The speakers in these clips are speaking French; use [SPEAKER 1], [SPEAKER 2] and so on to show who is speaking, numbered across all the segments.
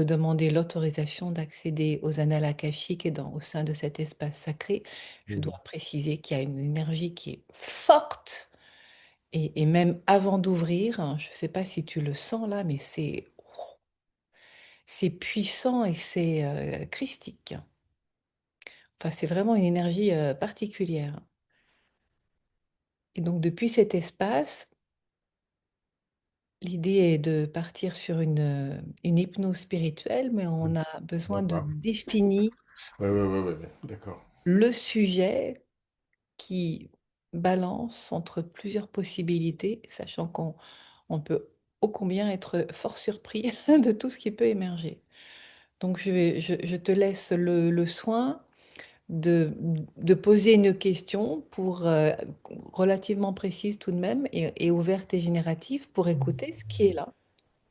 [SPEAKER 1] de demander l'autorisation d'accéder aux annales akashiques et au sein de cet espace sacré, je
[SPEAKER 2] Mm.
[SPEAKER 1] dois préciser qu'il y a une énergie qui est forte. Et même avant d'ouvrir, hein, je ne sais pas si tu le sens là, mais c'est puissant et c'est christique. Enfin, c'est vraiment une énergie particulière. Et donc, depuis cet espace, l'idée est de partir sur une hypnose spirituelle, mais on a
[SPEAKER 2] On va
[SPEAKER 1] besoin de
[SPEAKER 2] voir.
[SPEAKER 1] définir
[SPEAKER 2] Ouais, d'accord.
[SPEAKER 1] le sujet qui balance entre plusieurs possibilités, sachant qu'on peut ô combien être fort surpris de tout ce qui peut émerger. Donc, je te laisse le soin de, de poser une question pour, relativement précise tout de même et ouverte et générative pour écouter ce qui est là,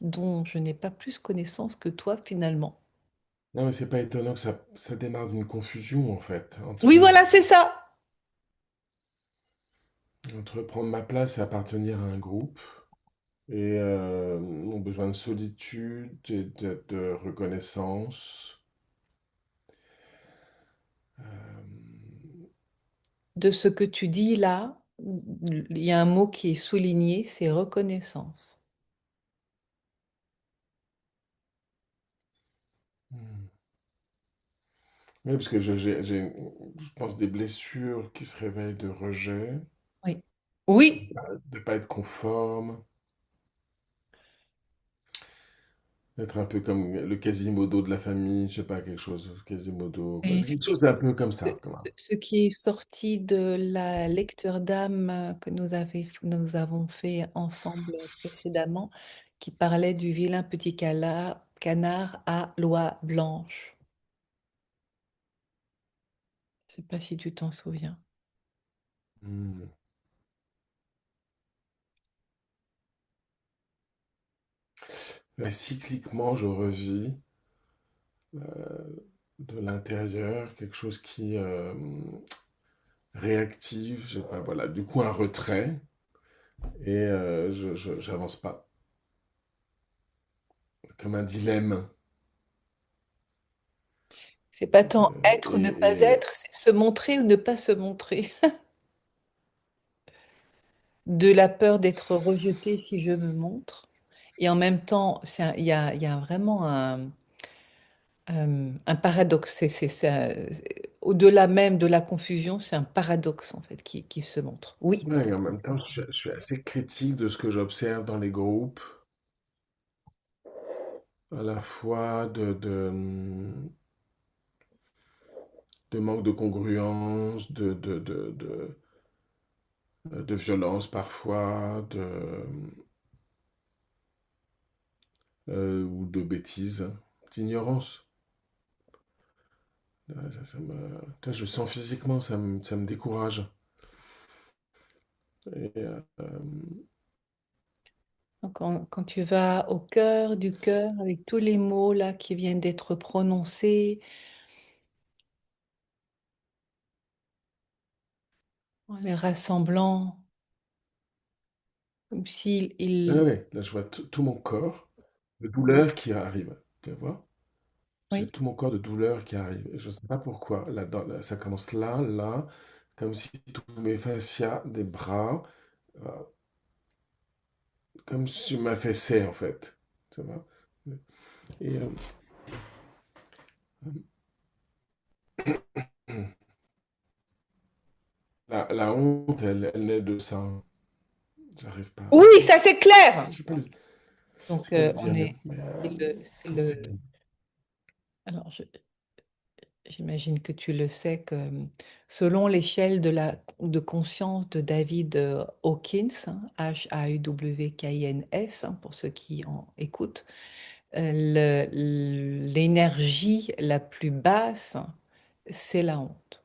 [SPEAKER 1] dont je n'ai pas plus connaissance que toi finalement.
[SPEAKER 2] Non, mais c'est pas étonnant que ça démarre d'une confusion, en fait,
[SPEAKER 1] Oui, voilà, c'est ça.
[SPEAKER 2] entre prendre ma place et appartenir à un groupe, et mon besoin de solitude et de reconnaissance.
[SPEAKER 1] De ce que tu dis là, il y a un mot qui est souligné, c'est reconnaissance.
[SPEAKER 2] Hmm. Oui, parce que j'ai, je pense, des blessures qui se réveillent de rejet,
[SPEAKER 1] Oui. Oui,
[SPEAKER 2] de pas être conforme, d'être un peu comme le Quasimodo de la famille, je sais pas, quelque chose, Quasimodo,
[SPEAKER 1] et
[SPEAKER 2] quelque chose un peu comme ça, quoi.
[SPEAKER 1] ce qui est sorti de la lecture d'âme que nous avons fait ensemble précédemment, qui parlait du vilain petit canard à l'oie blanche. Je sais pas si tu t'en souviens.
[SPEAKER 2] Hmm. Et cycliquement, je revis de l'intérieur quelque chose qui réactive, je sais pas, voilà, du coup un retrait, et j'avance pas, comme un dilemme.
[SPEAKER 1] C'est pas tant
[SPEAKER 2] Euh,
[SPEAKER 1] être ou ne pas
[SPEAKER 2] et, et-
[SPEAKER 1] être, c'est se montrer ou ne pas se montrer. De la peur d'être rejeté si je me montre. Et en même temps, il y a vraiment un paradoxe. Au-delà même de la confusion, c'est un paradoxe en fait qui se montre. Oui,
[SPEAKER 2] ouais, et en même temps, je suis assez critique de ce que j'observe dans les groupes, à la fois de manque de congruence, de violence parfois, ou de bêtises, d'ignorance. Je sens physiquement, ça me décourage. Et,
[SPEAKER 1] donc quand tu vas au cœur du cœur avec tous les mots là qui viennent d'être prononcés, en les rassemblant, comme s'il
[SPEAKER 2] ah
[SPEAKER 1] il...
[SPEAKER 2] ouais, là je vois tout mon corps de douleur qui arrive. Tu vois? J'ai
[SPEAKER 1] Oui,
[SPEAKER 2] tout mon corps de douleur qui arrive. Et je ne sais pas pourquoi. Ça commence là, comme si tous mes fascias des bras, euh, comme si je m'affaissais en fait. Tu vois? Et la honte, elle naît de ça. J'arrive pas.
[SPEAKER 1] oui, ça c'est clair.
[SPEAKER 2] Je
[SPEAKER 1] Donc
[SPEAKER 2] sais pas le
[SPEAKER 1] on
[SPEAKER 2] dire,
[SPEAKER 1] est...
[SPEAKER 2] mais
[SPEAKER 1] c'est Alors, j'imagine que tu le sais que selon l'échelle de conscience de David Hawkins, hein, Hawkins, hein, pour ceux qui en écoutent, l'énergie la plus basse, c'est la honte.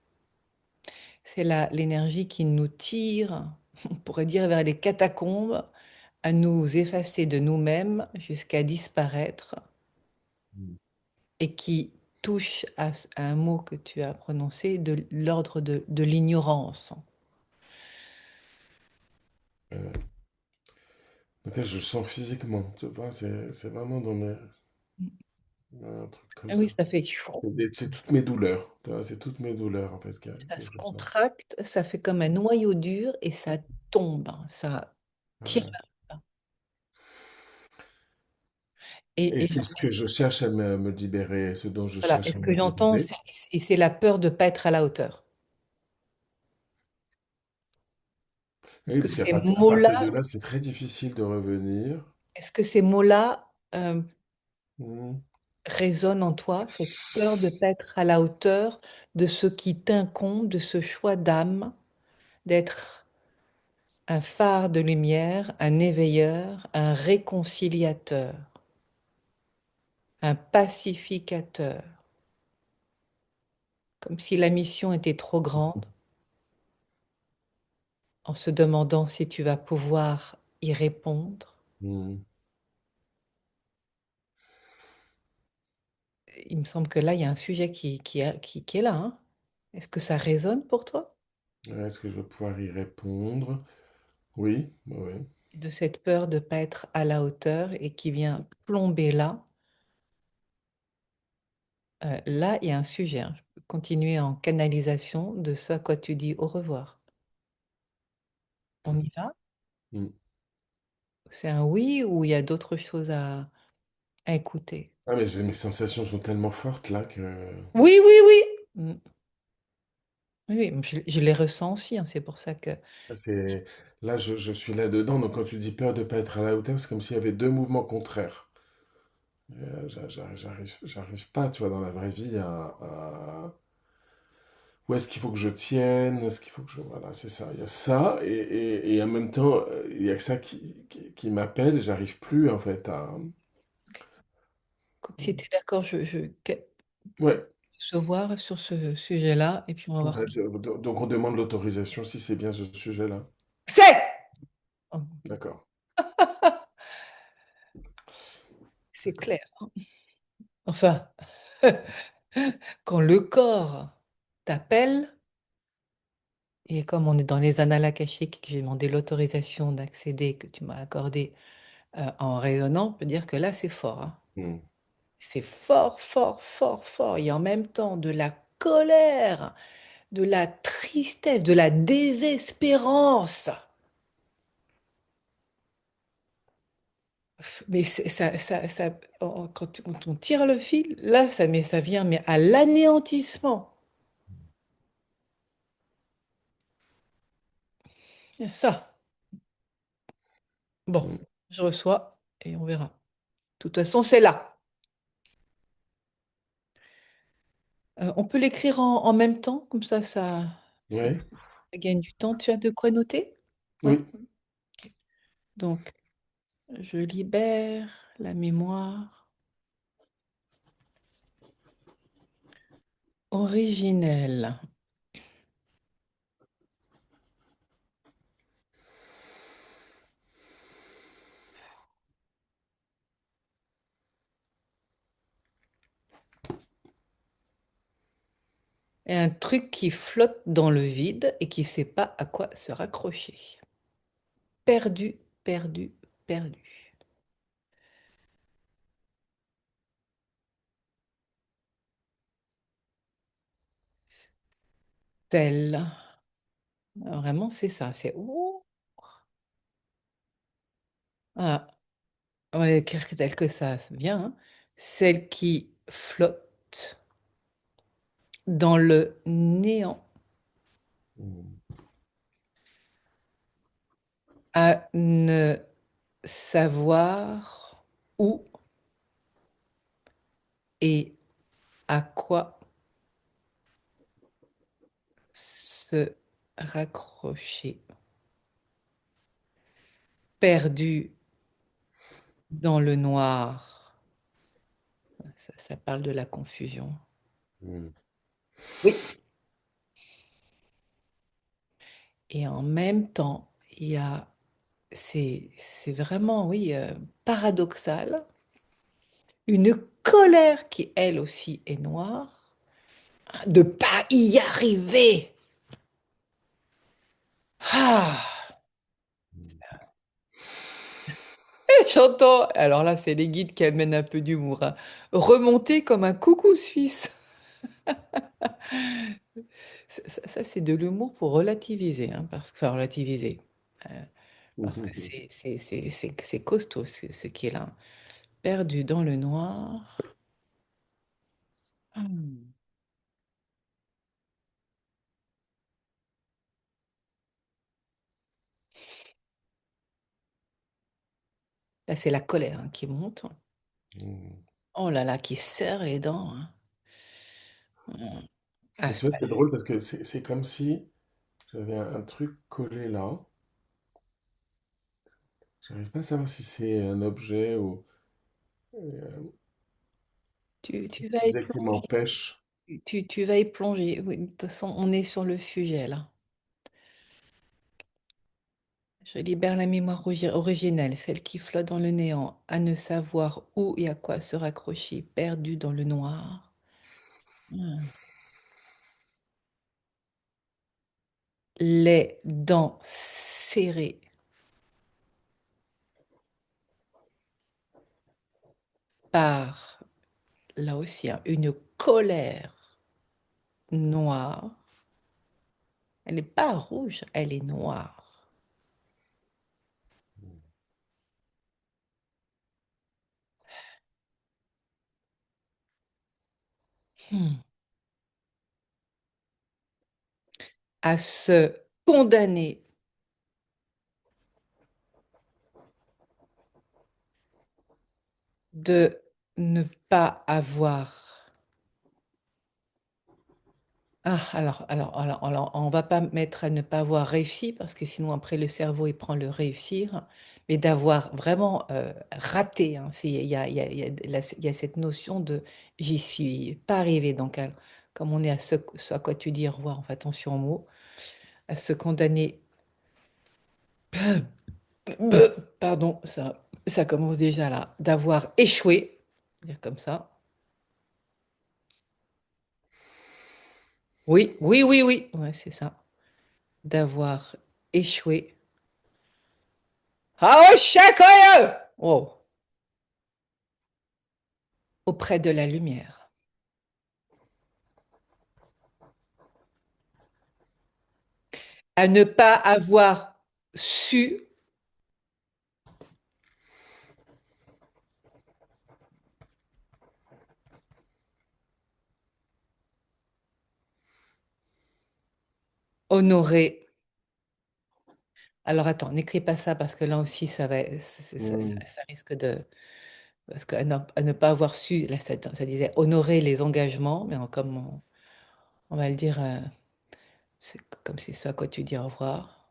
[SPEAKER 1] C'est l'énergie qui nous tire, on pourrait dire, vers les catacombes, à nous effacer de nous-mêmes jusqu'à disparaître et qui touche à un mot que tu as prononcé, de l'ordre de l'ignorance.
[SPEAKER 2] donc là, je le sens physiquement. Tu vois, c'est vraiment dans mes. un truc comme
[SPEAKER 1] Ah oui,
[SPEAKER 2] ça.
[SPEAKER 1] ça fait chaud.
[SPEAKER 2] C'est toutes mes douleurs, tu vois, c'est toutes mes douleurs en fait
[SPEAKER 1] Ça
[SPEAKER 2] que
[SPEAKER 1] se
[SPEAKER 2] je sens.
[SPEAKER 1] contracte, ça fait comme un noyau dur et ça tombe, hein, ça tire
[SPEAKER 2] Ouais.
[SPEAKER 1] vers le bas.
[SPEAKER 2] Et
[SPEAKER 1] Et
[SPEAKER 2] c'est ce que je cherche à me libérer, ce dont je
[SPEAKER 1] voilà, et
[SPEAKER 2] cherche
[SPEAKER 1] ce
[SPEAKER 2] à
[SPEAKER 1] que
[SPEAKER 2] me
[SPEAKER 1] j'entends,
[SPEAKER 2] libérer.
[SPEAKER 1] c'est la peur de ne pas être à la hauteur. Est-ce
[SPEAKER 2] Oui,
[SPEAKER 1] que
[SPEAKER 2] parce qu'à
[SPEAKER 1] ces
[SPEAKER 2] à partir de
[SPEAKER 1] mots-là,
[SPEAKER 2] là, c'est très difficile de revenir.
[SPEAKER 1] est-ce que ces mots-là
[SPEAKER 2] Mmh.
[SPEAKER 1] résonnent en toi, cette peur de ne pas être à la hauteur de ce qui t'incombe, de ce choix d'âme, d'être un phare de lumière, un éveilleur, un réconciliateur, un pacificateur, comme si la mission était trop grande, en se demandant si tu vas pouvoir y répondre.
[SPEAKER 2] Mmh.
[SPEAKER 1] Il me semble que là, il y a un sujet qui est là, hein. Est-ce que ça résonne pour toi?
[SPEAKER 2] Ouais, est-ce que je vais pouvoir y répondre? Oui, oui.
[SPEAKER 1] De cette peur de ne pas être à la hauteur et qui vient plomber là. Là, il y a un sujet, hein. Je peux continuer en canalisation de ce à quoi tu dis au revoir. On y va?
[SPEAKER 2] Mmh.
[SPEAKER 1] C'est un oui ou il y a d'autres choses à écouter?
[SPEAKER 2] Ah mais mes sensations sont tellement fortes là que
[SPEAKER 1] Oui, oui, oui. Oui, oui, je les ressens aussi, hein, c'est pour ça que
[SPEAKER 2] c'est là je suis là-dedans, donc quand tu dis peur de pas être à la hauteur, c'est comme s'il y avait 2 mouvements contraires. J'arrive pas, tu vois, dans la vraie vie où est-ce qu'il faut que je tienne? Est-ce qu'il faut que je... Voilà, c'est ça. Il y a ça, et en même temps, il y a que ça qui m'appelle, et j'arrive plus, en fait, à...
[SPEAKER 1] si tu es d'accord,
[SPEAKER 2] Ouais,
[SPEAKER 1] se voir sur ce sujet-là et puis on va voir ce
[SPEAKER 2] ouais,
[SPEAKER 1] qui
[SPEAKER 2] donc on demande l'autorisation si c'est bien ce sujet-là.
[SPEAKER 1] c'est! Oh,
[SPEAKER 2] D'accord.
[SPEAKER 1] c'est clair, hein. Enfin, quand le corps t'appelle, et comme on est dans les annales akashiques, que j'ai demandé l'autorisation d'accéder, que tu m'as accordé en raisonnant, on peut dire que là, c'est fort, hein.
[SPEAKER 2] Hmm.
[SPEAKER 1] C'est fort, fort, fort, fort. Et en même temps, de la colère, de la tristesse, de la désespérance. Mais quand on tire le fil, là, ça vient mais à l'anéantissement. Ça, bon,
[SPEAKER 2] Hmm.
[SPEAKER 1] je reçois et on verra. De toute façon, c'est là. On peut l'écrire en même temps, comme ça
[SPEAKER 2] Ouais,
[SPEAKER 1] gagne du temps. Tu as de quoi noter? Ouais.
[SPEAKER 2] oui,
[SPEAKER 1] Ok. Donc, je libère la mémoire originelle. Et un truc qui flotte dans le vide et qui ne sait pas à quoi se raccrocher. Perdu, perdu, perdu. Tel. Vraiment, c'est ça. C'est ouh. Ah, on va l'écrire tel que ça vient, hein. Celle qui flotte dans le néant
[SPEAKER 2] hmm,
[SPEAKER 1] à ne savoir où et à quoi se raccrocher. Perdu dans le noir. Ça parle de la confusion.
[SPEAKER 2] hmm,
[SPEAKER 1] Oui. Et en même temps, c'est vraiment, oui, paradoxal. Une colère qui, elle aussi, est noire, de pas y arriver. Ah, J'entends. Alors là, c'est les guides qui amènent un peu d'humour, hein. Remonter comme un coucou suisse. Ça, c'est de l'humour pour relativiser, hein, enfin, relativiser. Euh, Parce que c'est costaud ce qui est là. Perdu dans le noir. Hmm. Là, c'est la colère, hein, qui monte. Oh là là, qui serre les dents, hein. Hmm. Ah,
[SPEAKER 2] Mais tu
[SPEAKER 1] c'est
[SPEAKER 2] vois,
[SPEAKER 1] pas-
[SPEAKER 2] c'est drôle parce que c'est comme si j'avais un truc collé là. J'arrive pas à savoir si c'est un objet ou
[SPEAKER 1] tu vas
[SPEAKER 2] si
[SPEAKER 1] y
[SPEAKER 2] c'est qui
[SPEAKER 1] plonger.
[SPEAKER 2] m'empêche.
[SPEAKER 1] Tu vas y plonger. Oui, de toute façon, on est sur le sujet là. Je libère la mémoire originelle, celle qui flotte dans le néant, à ne savoir où et à quoi se raccrocher, perdu dans le noir. Hmm. Les dents serrées par, là aussi, hein, une colère noire. Elle n'est pas rouge, elle est noire. Hmm. À se condamner de ne pas avoir. Ah, alors, on va pas mettre à ne pas avoir réussi, parce que sinon, après, le cerveau, il prend le réussir, mais d'avoir vraiment raté, hein. Il y a cette notion de j'y suis pas arrivé. Donc, comme on est à ce à quoi tu dis au revoir, on fait attention aux mots, à se condamner, pardon, ça commence déjà là, d'avoir échoué, dire comme ça. Oui, oui, oui, oui, ouais, c'est ça. D'avoir échoué. Ah, oh, chacun! Oh, auprès de la lumière. À ne pas avoir su honorer. Alors attends, n'écris pas ça parce que là aussi, ça va,
[SPEAKER 2] Hmm.
[SPEAKER 1] ça risque de. Parce à ne pas avoir su, là, ça disait honorer les engagements, mais comme on va le dire, c'est comme c'est ça à quoi tu dis au revoir.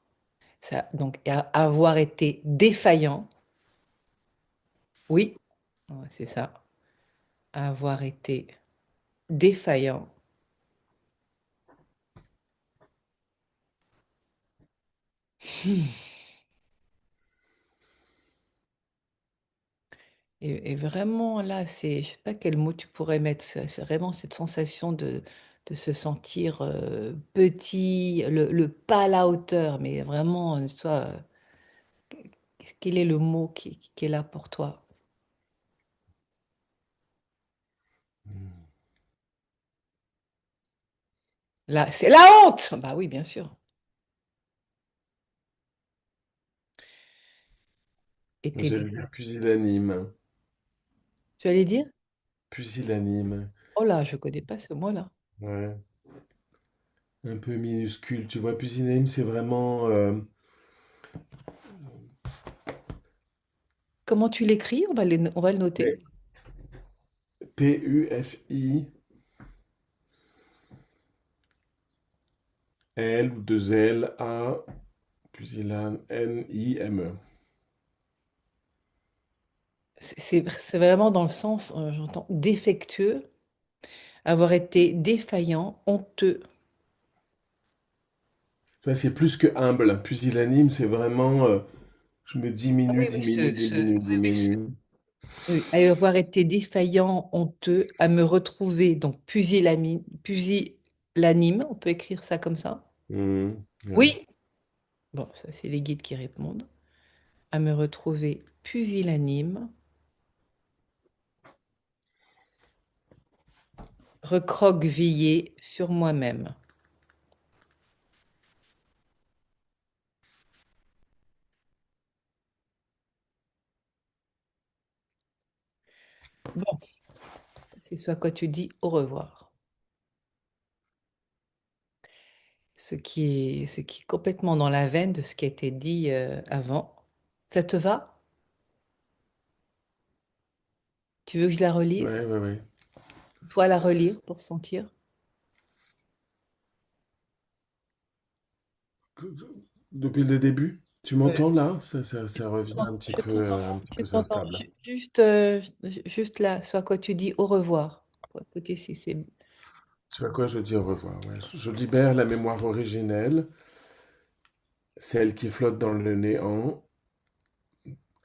[SPEAKER 1] Ça, donc, avoir été défaillant, oui, ouais, c'est ça. Avoir été défaillant. Et vraiment, là, je sais pas quel mot tu pourrais mettre. C'est vraiment cette sensation de se sentir petit, le pas à la hauteur, mais vraiment, quel est le mot qui est là pour toi? Là, c'est la honte! Bah oui, bien sûr. Et t'es
[SPEAKER 2] J'allais dire pusillanime.
[SPEAKER 1] Tu allais dire?
[SPEAKER 2] Pusillanime.
[SPEAKER 1] Oh là, je connais pas ce mot-là.
[SPEAKER 2] Ouais. Un peu minuscule. Tu vois, pusillanime, c'est vraiment
[SPEAKER 1] Comment tu l'écris? On va le noter.
[SPEAKER 2] Pusillanime. L ou deux L A pusillanime Nime.
[SPEAKER 1] C'est vraiment dans le sens, j'entends, défectueux, avoir été défaillant, honteux.
[SPEAKER 2] Ça, c'est plus que humble. Pusillanime, c'est vraiment je me
[SPEAKER 1] Ah
[SPEAKER 2] diminue,
[SPEAKER 1] oui, oui,
[SPEAKER 2] diminue, diminue,
[SPEAKER 1] oui, oui,
[SPEAKER 2] diminue.
[SPEAKER 1] oui, à avoir été défaillant, honteux, à me retrouver, donc pusillanime, on peut écrire ça comme ça.
[SPEAKER 2] Hmm, ouais.
[SPEAKER 1] Oui. Bon, ça c'est les guides qui répondent. à me retrouver pusillanime, recroquevillée sur moi-même. Bon, c'est ce à quoi tu dis au revoir. Ce qui est complètement dans la veine de ce qui a été dit avant. Ça te va? Tu veux que je la relise?
[SPEAKER 2] Ouais, ouais, ouais.
[SPEAKER 1] Toi, la relire pour sentir?
[SPEAKER 2] Depuis le début, tu
[SPEAKER 1] Ouais.
[SPEAKER 2] m'entends là? Ça revient
[SPEAKER 1] Je t'entends,
[SPEAKER 2] un petit
[SPEAKER 1] je
[SPEAKER 2] peu
[SPEAKER 1] t'entends.
[SPEAKER 2] instable.
[SPEAKER 1] Juste là, ce à quoi tu dis au revoir. Pour écouter si c'est...
[SPEAKER 2] Tu vois quoi, je dis au revoir. Ouais. Je libère la mémoire originelle, celle qui flotte dans le néant,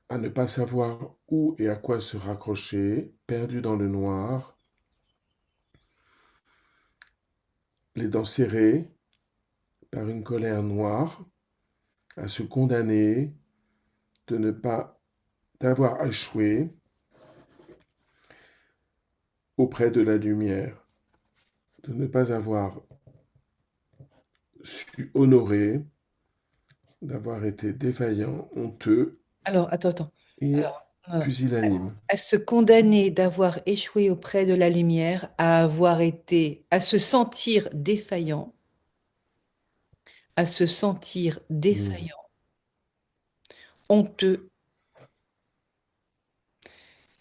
[SPEAKER 2] à ne pas savoir où et à quoi se raccrocher, perdu dans le noir, les dents serrées par une colère noire, à se condamner de ne pas d'avoir échoué auprès de la lumière, de ne pas avoir su honorer, d'avoir été défaillant, honteux
[SPEAKER 1] Alors, attends, attends.
[SPEAKER 2] et
[SPEAKER 1] Alors,
[SPEAKER 2] pusillanime.
[SPEAKER 1] à se condamner d'avoir échoué auprès de la lumière, à se sentir défaillant, à se sentir
[SPEAKER 2] Hmm,
[SPEAKER 1] défaillant, honteux,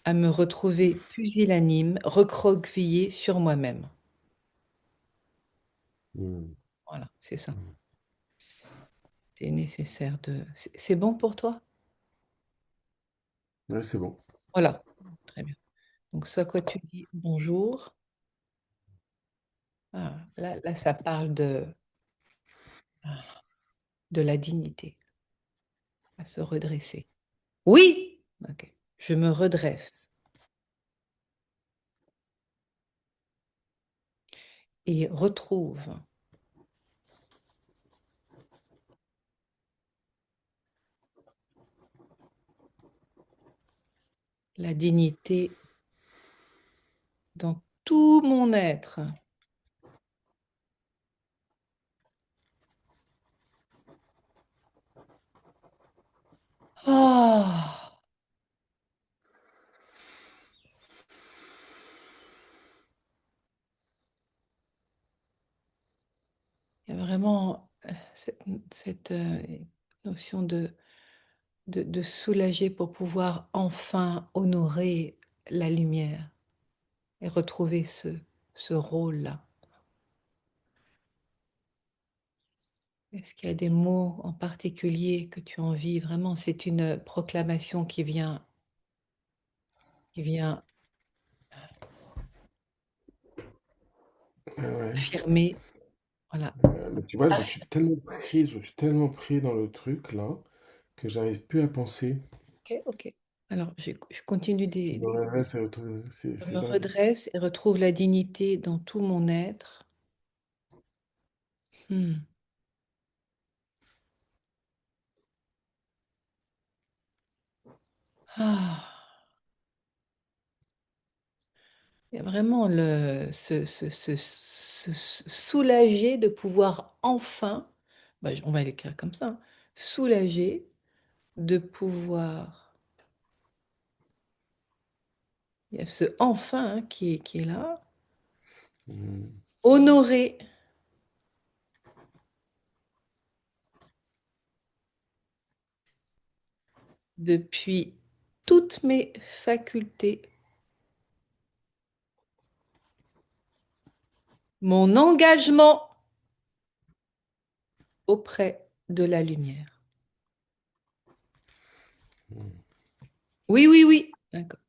[SPEAKER 1] à me retrouver pusillanime, recroquevillé sur moi-même.
[SPEAKER 2] hmm,
[SPEAKER 1] Voilà, c'est ça.
[SPEAKER 2] hmm.
[SPEAKER 1] C'est nécessaire de... C'est bon pour toi?
[SPEAKER 2] Ouais, c'est bon.
[SPEAKER 1] Voilà. Très bien. Donc, ce à quoi tu dis bonjour. Ah, là, ça parle de la dignité, à se redresser. Oui! Ok. Je me redresse et retrouve la dignité dans tout mon être. Ah! Il y a vraiment cette notion de soulager pour pouvoir enfin honorer la lumière et retrouver ce rôle-là. Est-ce qu'il y a des mots en particulier que tu as envie? Vraiment, c'est une proclamation qui vient
[SPEAKER 2] Ouais, ouais.
[SPEAKER 1] affirmer. Voilà.
[SPEAKER 2] Mais tu vois, je suis tellement pris dans le truc là, que j'arrive plus à penser.
[SPEAKER 1] Ok, ok. Alors, je continue
[SPEAKER 2] Je me réveille,
[SPEAKER 1] je
[SPEAKER 2] c'est
[SPEAKER 1] me
[SPEAKER 2] dingue.
[SPEAKER 1] redresse et retrouve la dignité dans tout mon être. Hmm. Ah. Il y a vraiment se soulager de pouvoir enfin, bah, on va l'écrire comme ça, hein, soulager de pouvoir, il y a ce enfin hein, qui est là,
[SPEAKER 2] Hmm,
[SPEAKER 1] honorer depuis toutes mes facultés mon engagement auprès de la lumière.
[SPEAKER 2] hmm,
[SPEAKER 1] Oui, oui, oui. D'accord.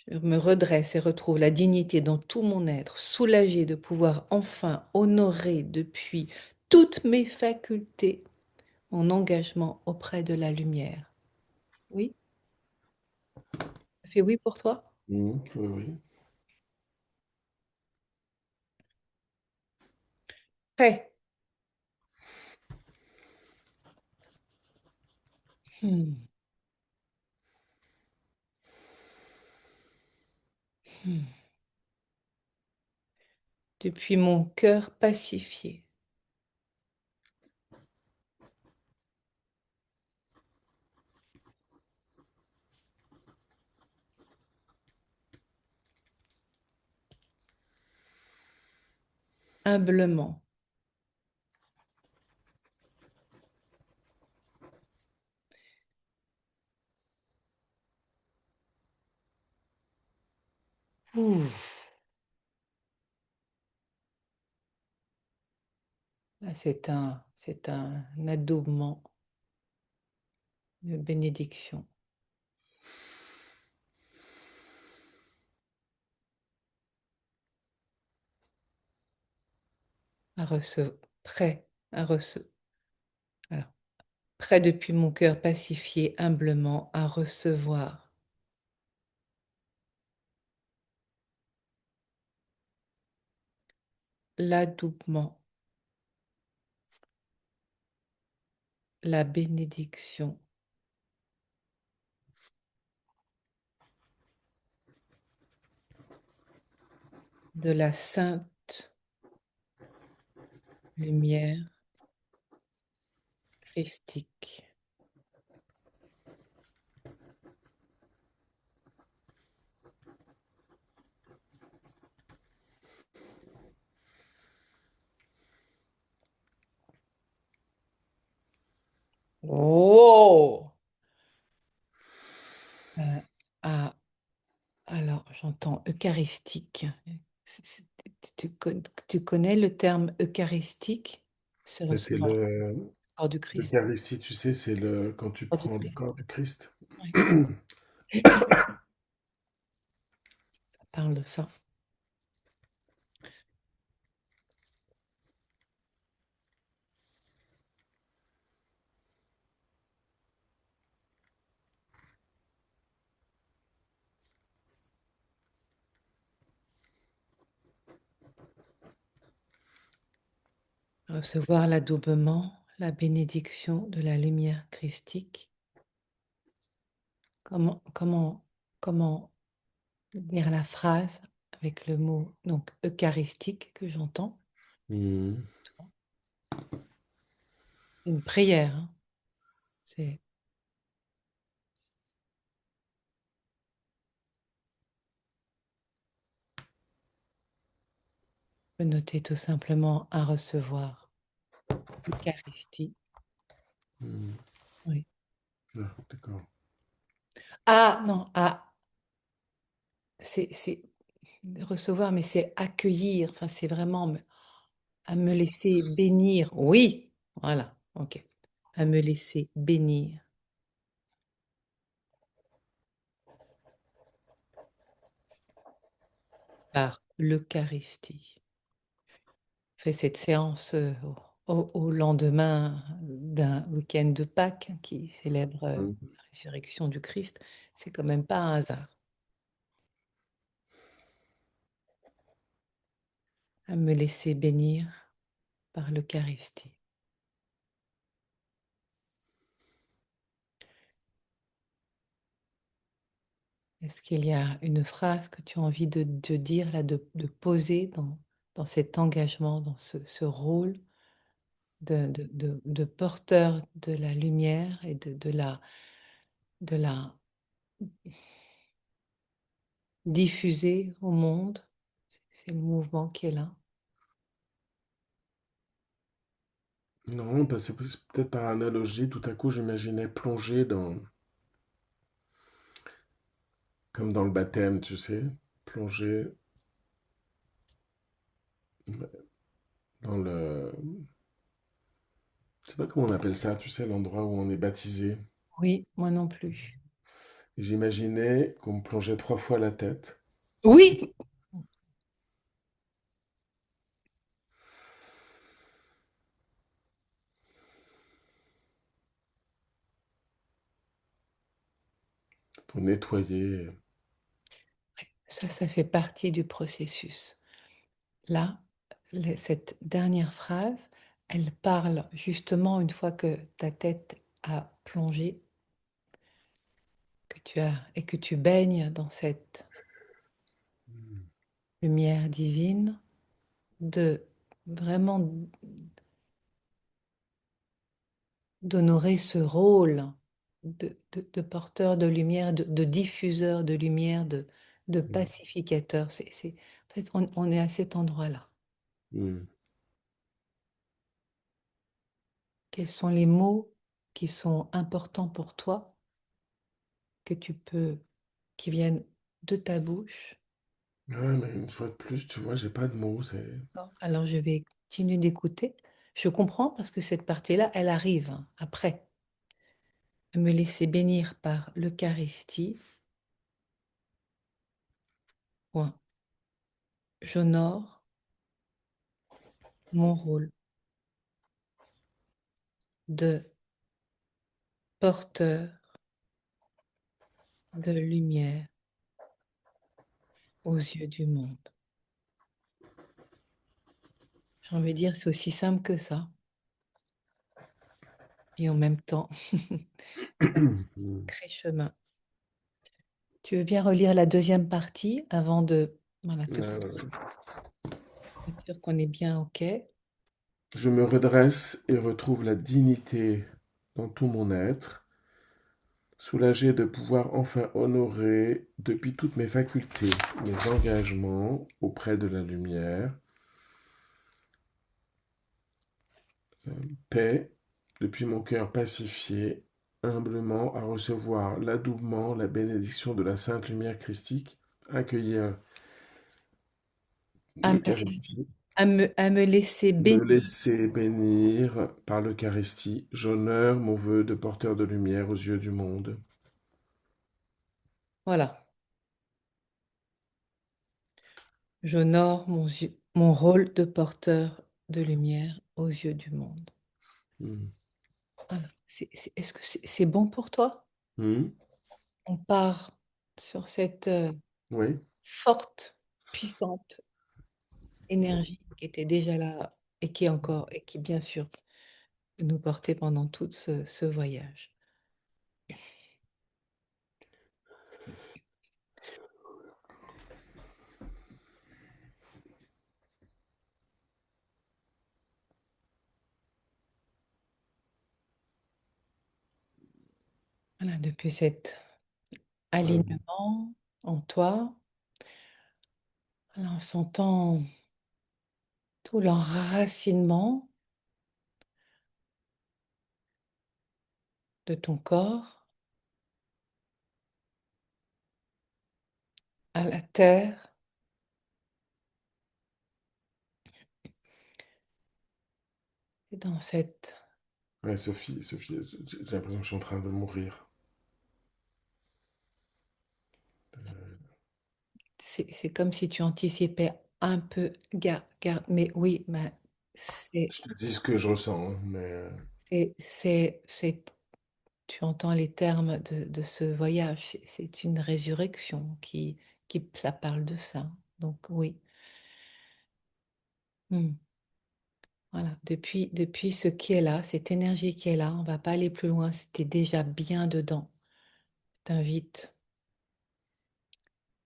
[SPEAKER 1] Je me redresse et retrouve la dignité dans tout mon être, soulagée de pouvoir enfin honorer depuis toutes mes facultés mon engagement auprès de la lumière. Oui, ça fait oui pour toi?
[SPEAKER 2] oui, oui.
[SPEAKER 1] Prêt. Hmm. Hmm. Depuis mon cœur pacifié, humblement, ouf, là, c'est un adoubement de bénédiction, à recevoir, prêt à recevoir, prêt depuis mon cœur pacifié, humblement, à recevoir l'adoubement, la bénédiction de la sainte lumière christique. Oh! Euh, ah, alors, j'entends eucharistique. Tu connais le terme eucharistique? Se
[SPEAKER 2] Et c'est
[SPEAKER 1] recevoir le corps du Christ.
[SPEAKER 2] l'Eucharistie, tu sais, c'est le quand tu
[SPEAKER 1] Corps du
[SPEAKER 2] prends le
[SPEAKER 1] Christ.
[SPEAKER 2] corps du Christ.
[SPEAKER 1] Oui, ça parle de ça. Recevoir l'adoubement, la bénédiction de la lumière christique. Comment dire la phrase avec le mot donc eucharistique que j'entends?
[SPEAKER 2] Mhm.
[SPEAKER 1] Une prière, hein. C'est peut noter tout simplement à recevoir l'Eucharistie.
[SPEAKER 2] Mhm.
[SPEAKER 1] Oui.
[SPEAKER 2] Ah, d'accord.
[SPEAKER 1] Ah non, c'est recevoir, mais c'est accueillir. Enfin, c'est vraiment à me laisser bénir. Oui, voilà, ok. À me laisser bénir par l'Eucharistie. Fait cette séance au lendemain d'un week-end de Pâques qui célèbre
[SPEAKER 2] Mhm.
[SPEAKER 1] la résurrection du Christ. C'est quand même pas un hasard. À me laisser bénir par l'Eucharistie. Est-ce qu'il y a une phrase que tu as envie de dire, là, de poser dans cet engagement, dans ce rôle de porteur de la lumière et de la diffuser au monde? C'est le mouvement qui est là.
[SPEAKER 2] Non, bah, c'est peut-être par analogie, tout à coup j'imaginais plonger dans, comme dans le baptême, tu sais, plonger dans le, je sais pas comment on appelle ça, tu sais, l'endroit où on est baptisé.
[SPEAKER 1] Oui, moi non plus.
[SPEAKER 2] Et j'imaginais qu'on me plongeait 3 fois la tête
[SPEAKER 1] Oui!
[SPEAKER 2] pour nettoyer.
[SPEAKER 1] Ça fait partie du processus. Là, cette dernière phrase, elle parle justement une fois que ta tête a plongé. et que tu baignes dans cette
[SPEAKER 2] Mm.
[SPEAKER 1] lumière divine, de vraiment d'honorer ce rôle de porteur de lumière, de diffuseur de lumière, de
[SPEAKER 2] Mm.
[SPEAKER 1] pacificateur. En fait, on est à cet endroit-là.
[SPEAKER 2] Mm.
[SPEAKER 1] Quels sont les mots qui sont importants pour toi, que tu peux, qui viennent de ta bouche?
[SPEAKER 2] Ouais, mais une fois de plus, tu vois, j'ai pas de mots. C'est.
[SPEAKER 1] D'accord. Alors, je vais continuer d'écouter. Je comprends parce que cette partie-là, elle arrive hein, après. Me laisser bénir par l'Eucharistie. Point. J'honore mon rôle de porteur de lumière aux yeux du monde. J'ai envie de dire, c'est aussi simple que ça. Et en même temps,
[SPEAKER 2] Mm.
[SPEAKER 1] crée chemin. Tu veux bien relire la deuxième partie avant de voilà, te
[SPEAKER 2] Euh,
[SPEAKER 1] être sûr qu'on est bien OK.
[SPEAKER 2] je me redresse et retrouve la dignité dans tout mon être, soulagé de pouvoir enfin honorer depuis toutes mes facultés mes engagements auprès de la lumière. Paix, depuis mon cœur pacifié, humblement à recevoir l'adoubement, la bénédiction de la sainte lumière christique, accueillir
[SPEAKER 1] À me,
[SPEAKER 2] l'Eucharistie,
[SPEAKER 1] à me laisser
[SPEAKER 2] me
[SPEAKER 1] bénir.
[SPEAKER 2] laisser bénir par l'Eucharistie. J'honore mon vœu de porteur de lumière aux yeux du monde.
[SPEAKER 1] Voilà. J'honore mon rôle de porteur de lumière aux yeux du monde.
[SPEAKER 2] Hmm.
[SPEAKER 1] Voilà. Est-ce que c'est bon pour toi?
[SPEAKER 2] Hmm.
[SPEAKER 1] On part sur cette
[SPEAKER 2] Oui.
[SPEAKER 1] forte, puissante énergie qui était déjà là et qui est encore, et qui bien sûr nous portait pendant tout ce voyage. Voilà, depuis cet
[SPEAKER 2] Ouais.
[SPEAKER 1] alignement en toi, voilà, en sentant tout l'enracinement de ton corps à la terre, et dans cette...
[SPEAKER 2] Ouais, Sophie, j'ai l'impression que je suis en train de mourir.
[SPEAKER 1] C'est comme si tu anticipais un peu, mais oui, mais c'est,
[SPEAKER 2] Je te dis ce que je ressens, hein, mais
[SPEAKER 1] tu entends les termes de ce voyage, c'est une résurrection ça parle de ça. Donc oui. Hmm. Voilà, depuis ce qui est là, cette énergie qui est là, on va pas aller plus loin, c'était déjà bien dedans. Je t'invite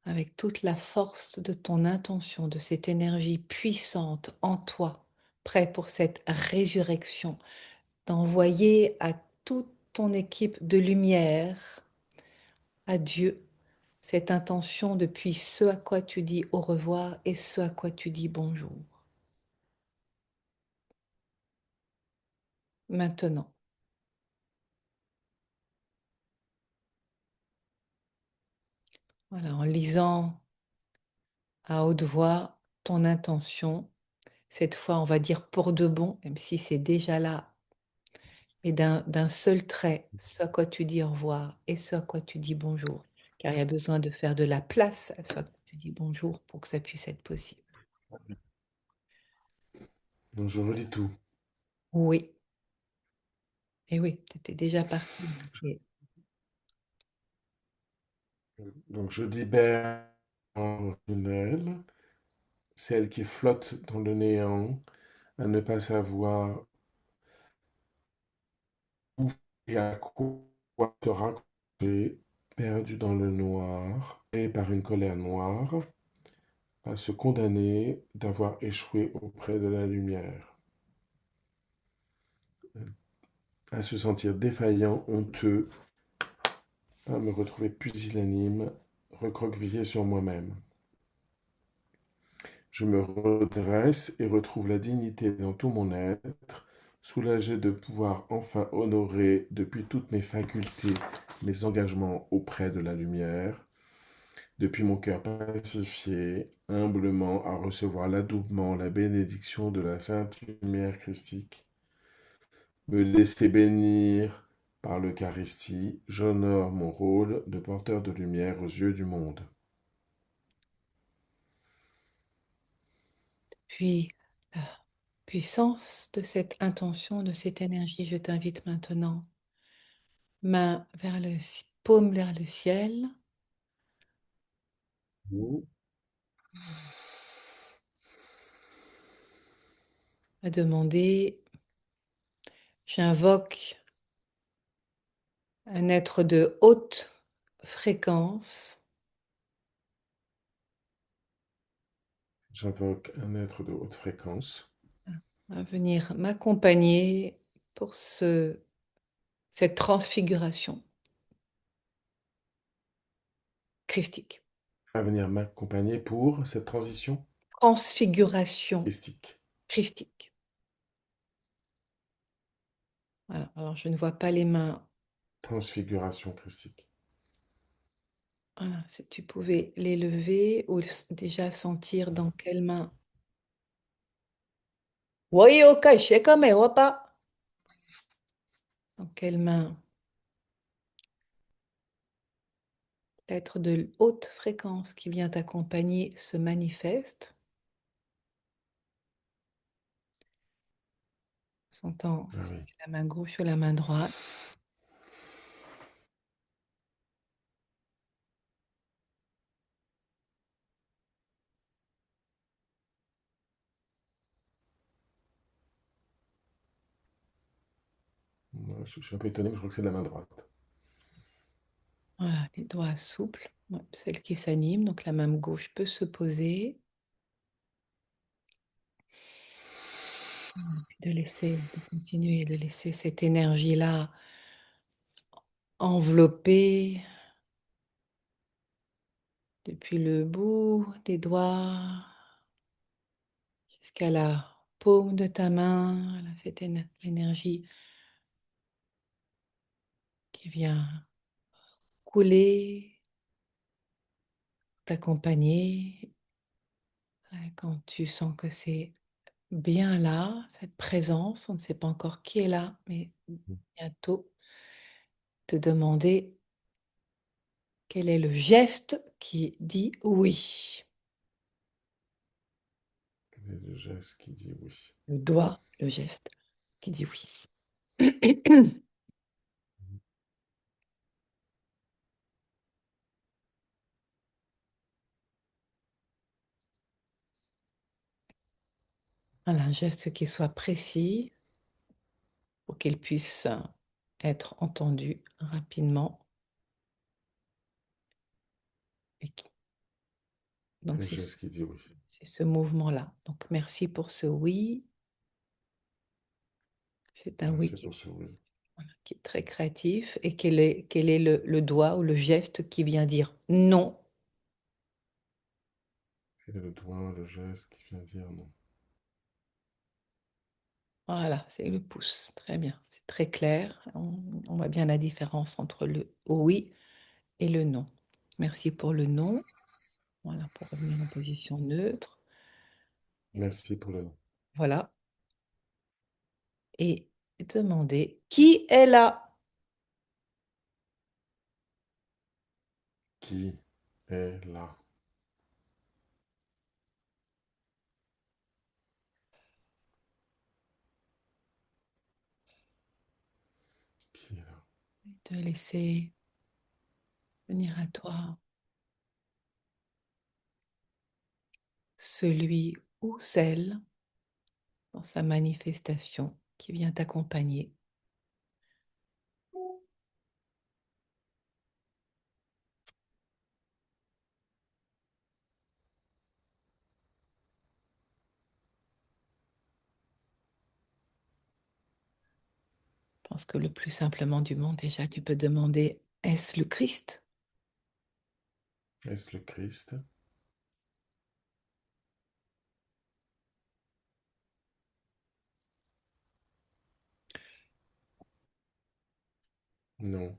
[SPEAKER 1] avec toute la force de ton intention, de cette énergie puissante en toi, prêt pour cette résurrection, d'envoyer à toute ton équipe de lumière, à Dieu, cette intention depuis ce à quoi tu dis au revoir et ce à quoi tu dis bonjour. Maintenant, voilà, en lisant à haute voix ton intention, cette fois on va dire pour de bon, même si c'est déjà là, et d'un seul trait, ce à quoi tu dis au revoir et ce à quoi tu dis bonjour, car il y a besoin de faire de la place à ce à quoi tu dis bonjour pour que ça puisse être possible.
[SPEAKER 2] donc je redis tout.
[SPEAKER 1] Oui, et oui, tu étais déjà parti. Et
[SPEAKER 2] Donc je libère en tunnel, celle qui flotte dans le néant, à ne pas savoir où et à quoi te raccrocher, perdu dans le noir et par une colère noire, à se condamner d'avoir échoué auprès de la lumière, à se sentir défaillant, honteux, à me retrouver pusillanime, recroquevillé sur moi-même. Je me redresse et retrouve la dignité dans tout mon être, soulagé de pouvoir enfin honorer depuis toutes mes facultés mes engagements auprès de la lumière, depuis mon cœur pacifié, humblement à recevoir l'adoubement, la bénédiction de la sainte lumière christique, me laisser bénir par l'Eucharistie, j'honore mon rôle de porteur de lumière aux yeux du monde.
[SPEAKER 1] Puis, la puissance de cette intention, de cette énergie, je t'invite maintenant, main vers paume vers le ciel, à demander, j'invoque un être de haute fréquence
[SPEAKER 2] J'invoque un être de haute fréquence
[SPEAKER 1] à venir m'accompagner pour cette transfiguration christique.
[SPEAKER 2] à venir m'accompagner pour cette transition
[SPEAKER 1] Transfiguration
[SPEAKER 2] christique.
[SPEAKER 1] christique. Voilà. Alors, je ne vois pas les mains.
[SPEAKER 2] Transfiguration christique.
[SPEAKER 1] Voilà. Si tu pouvais les lever ou déjà sentir dans quelle main. Oui, ok, je sais comme pas. Dans quelle main l'être de haute fréquence qui vient t'accompagner se manifeste. Sentant
[SPEAKER 2] Ah
[SPEAKER 1] si
[SPEAKER 2] oui.
[SPEAKER 1] c'est la main gauche ou la main droite.
[SPEAKER 2] Moi, je suis un peu étonné, mais je crois que c'est de la main droite.
[SPEAKER 1] Voilà, les doigts souples, ouais, celle qui s'anime, donc la main gauche peut se poser. De continuer, de laisser cette énergie-là envelopper depuis le bout des doigts jusqu'à la paume de ta main. Voilà, cette énergie qui vient couler, t'accompagner. Voilà, quand tu sens que c'est bien là, cette présence, on ne sait pas encore qui est là, mais bientôt te demander quel est le geste qui dit oui.
[SPEAKER 2] Quel est le geste qui dit oui?
[SPEAKER 1] Le doigt, le geste qui dit oui. Voilà, un geste qui soit précis pour qu'il puisse être entendu rapidement. Et donc,
[SPEAKER 2] Le geste qui dit oui.
[SPEAKER 1] c'est ce mouvement-là. Donc, merci pour ce oui. C'est un oui
[SPEAKER 2] Merci pour ce oui.
[SPEAKER 1] qui est très créatif. Et quel est le doigt ou le geste qui vient dire non?
[SPEAKER 2] Quel est le doigt, le geste qui vient dire non?
[SPEAKER 1] Voilà, c'est le pouce. Très bien. C'est très clair. On voit bien la différence entre le oui et le non. Merci pour le non. Voilà, pour revenir en position neutre.
[SPEAKER 2] Merci pour le non.
[SPEAKER 1] Voilà. Et demander qui est là?
[SPEAKER 2] Qui est là? Qui est là?
[SPEAKER 1] De laisser venir à toi celui ou celle dans sa manifestation qui vient t'accompagner. pense que le plus simplement du monde, déjà, tu peux demander, est-ce le Christ?
[SPEAKER 2] Est-ce le Christ? Non.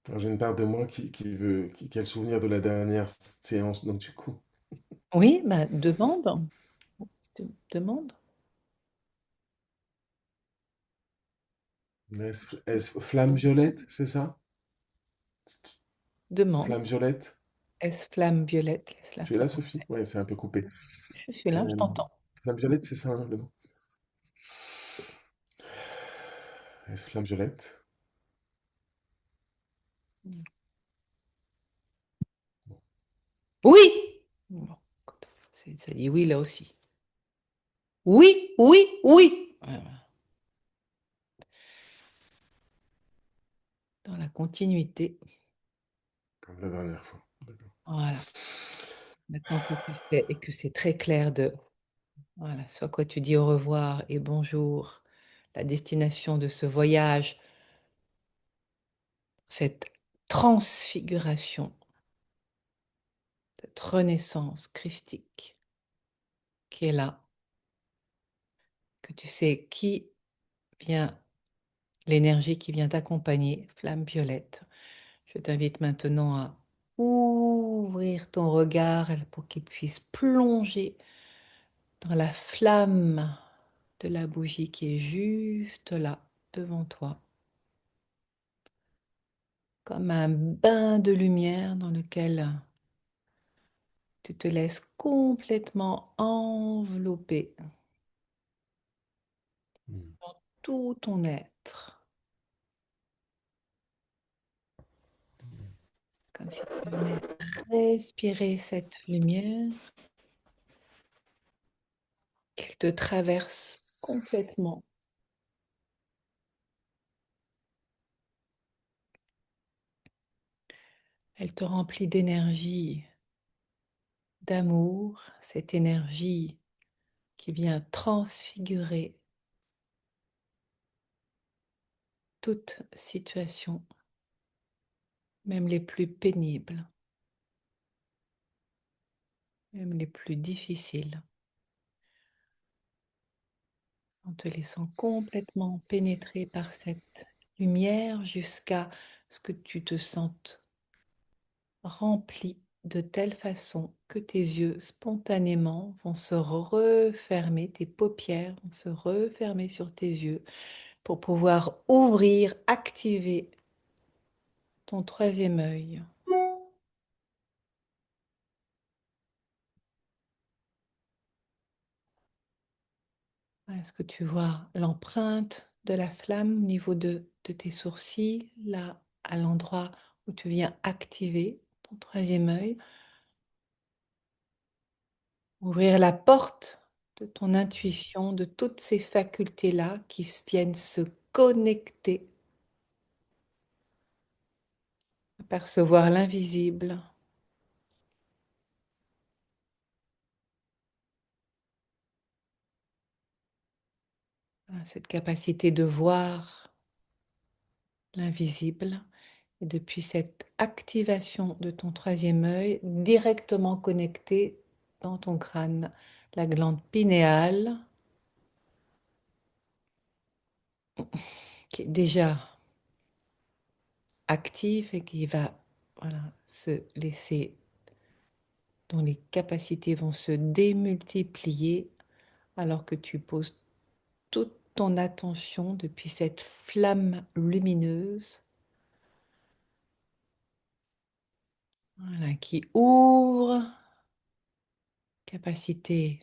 [SPEAKER 2] Alors, j'ai une part de moi qui veut, qui a le souvenir de la dernière séance, donc du coup.
[SPEAKER 1] Oui, bah, demande. Demande.
[SPEAKER 2] Est-ce flamme violette, c'est ça?
[SPEAKER 1] Demande.
[SPEAKER 2] Flamme violette?
[SPEAKER 1] Est-ce flamme violette? Laisse la
[SPEAKER 2] Tu es là,
[SPEAKER 1] flamme.
[SPEAKER 2] Sophie? Ouais, c'est un peu coupé.
[SPEAKER 1] Je suis là, je
[SPEAKER 2] Euh,
[SPEAKER 1] t'entends.
[SPEAKER 2] Flamme violette, c'est ça, hein, le mot. Est-ce flamme violette?
[SPEAKER 1] Oui! Bon, écoute, ça dit oui là aussi. Oui, oui, oui. Voilà. Dans la continuité.
[SPEAKER 2] Comme la dernière fois. D'accord.
[SPEAKER 1] Voilà. Maintenant que tu sais et que c'est très clair de, voilà, soit quoi tu dis au revoir et bonjour, la destination de ce voyage, cette transfiguration, cette renaissance christique qui est là, que tu sais qui vient, l'énergie qui vient t'accompagner, flamme violette. Je t'invite maintenant à ouvrir ton regard pour qu'il puisse plonger dans la flamme de la bougie qui est juste là, devant toi, comme un bain de lumière dans lequel tu te laisses complètement envelopper
[SPEAKER 2] Hmm.
[SPEAKER 1] dans tout ton être, comme si tu venais respirer cette lumière, qu'elle te traverse complètement. Elle te remplit d'énergie, d'amour, cette énergie qui vient transfigurer toute situation, même les plus pénibles, même les plus difficiles, en te laissant complètement pénétrer par cette lumière jusqu'à ce que tu te sentes rempli de telle façon que tes yeux spontanément vont se refermer, tes paupières vont se refermer sur tes yeux pour pouvoir ouvrir, activer ton troisième œil. Est-ce que tu vois l'empreinte de la flamme au niveau de tes sourcils, là, à l'endroit où tu viens activer ton troisième œil, ouvrir la porte de ton intuition, de toutes ces facultés-là qui viennent se connecter, percevoir l'invisible, cette capacité de voir l'invisible. Et depuis cette activation de ton troisième œil, directement connecté dans ton crâne, la glande pinéale, qui est déjà active et qui va, voilà, se laisser, dont les capacités vont se démultiplier alors que tu poses toute ton attention depuis cette flamme lumineuse, voilà, qui ouvre, capacité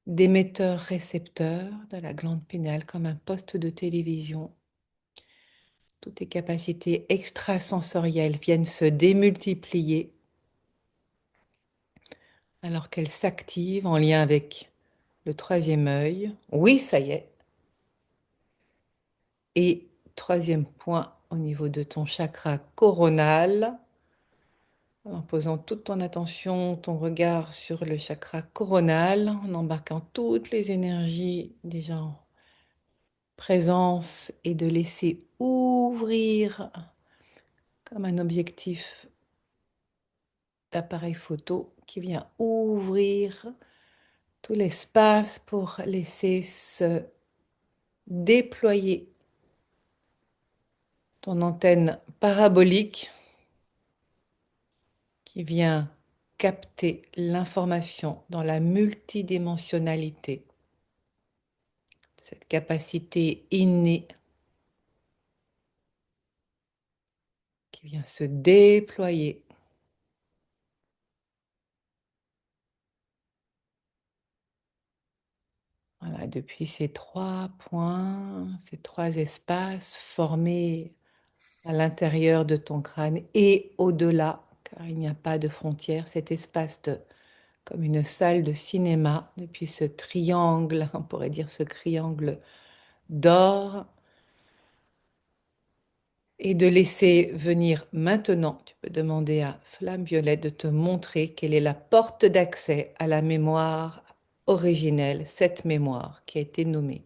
[SPEAKER 1] d'émetteur-récepteur de la glande pinéale comme un poste de télévision. Toutes tes capacités extrasensorielles viennent se démultiplier alors qu'elles s'activent en lien avec le troisième œil. Oui, ça y est. Et troisième point au niveau de ton chakra coronal, en posant toute ton attention, ton regard sur le chakra coronal, en embarquant toutes les énergies déjà en présence et de laisser ouvrir comme un objectif d'appareil photo qui vient ouvrir tout l'espace pour laisser se déployer ton antenne parabolique qui vient capter l'information dans la multidimensionnalité, cette capacité innée qui vient se déployer. Voilà, depuis ces trois points, ces trois espaces formés à l'intérieur de ton crâne et au-delà, car il n'y a pas de frontière, cet espace comme une salle de cinéma, depuis ce triangle, on pourrait dire ce triangle d'or, et de laisser venir maintenant, tu peux demander à Flamme Violette de te montrer quelle est la porte d'accès à la mémoire originelle, cette mémoire qui a été nommée,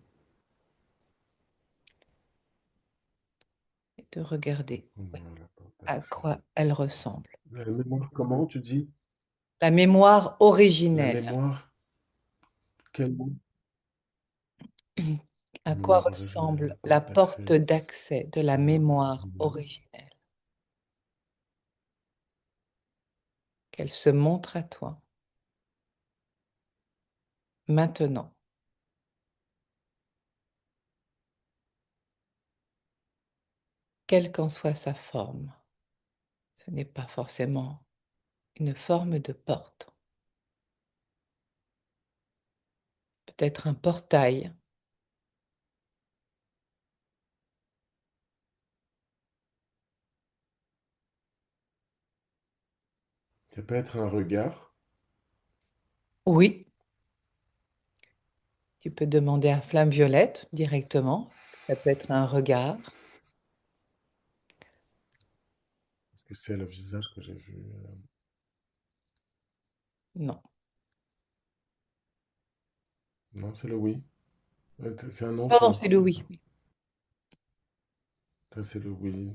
[SPEAKER 1] et de regarder
[SPEAKER 2] Voilà, porte
[SPEAKER 1] à
[SPEAKER 2] d'accès.
[SPEAKER 1] quoi elle ressemble.
[SPEAKER 2] La mémoire, comment tu dis?
[SPEAKER 1] La mémoire
[SPEAKER 2] La
[SPEAKER 1] originelle,
[SPEAKER 2] mémoire, quel mot?
[SPEAKER 1] à quoi
[SPEAKER 2] Mémoire originelle,
[SPEAKER 1] ressemble la
[SPEAKER 2] porte
[SPEAKER 1] porte
[SPEAKER 2] d'accès.
[SPEAKER 1] d'accès de la
[SPEAKER 2] Mémoire
[SPEAKER 1] mémoire
[SPEAKER 2] originelle.
[SPEAKER 1] originelle, qu'elle se montre à toi maintenant, quelle qu'en soit sa forme. Ce n'est pas forcément une forme de porte, peut-être un portail,
[SPEAKER 2] Ça peut être un regard.
[SPEAKER 1] oui, tu peux demander à Flamme Violette directement, parce que ça peut être un regard,
[SPEAKER 2] Est-ce que c'est le visage que j'ai vu?
[SPEAKER 1] non.
[SPEAKER 2] Non, c'est le oui. C'est un non,
[SPEAKER 1] Pardon,
[SPEAKER 2] toi.
[SPEAKER 1] c'est le oui.
[SPEAKER 2] Toi, c'est le oui.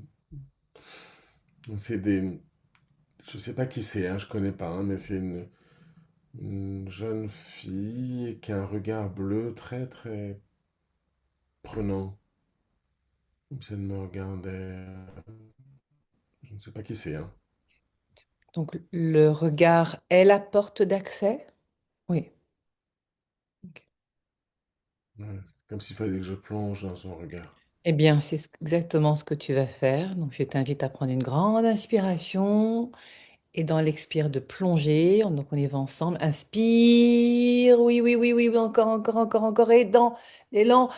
[SPEAKER 2] C'est des. Je sais pas qui c'est, hein, je connais pas, hein, mais c'est une jeune fille qui a un regard bleu très très prenant. Comme si elle me regardait. Je ne sais pas qui c'est, hein.
[SPEAKER 1] Donc le regard est la porte d'accès? Oui. Ok.
[SPEAKER 2] Ouais, c'est comme s'il fallait que je plonge dans son regard.
[SPEAKER 1] Eh bien, c'est exactement ce que tu vas faire. Donc, je t'invite à prendre une grande inspiration et dans l'expire de plonger. Donc, on y va ensemble. Inspire. Oui, oui, oui, oui, oui. Encore, encore, encore, encore. Et dans l'élan.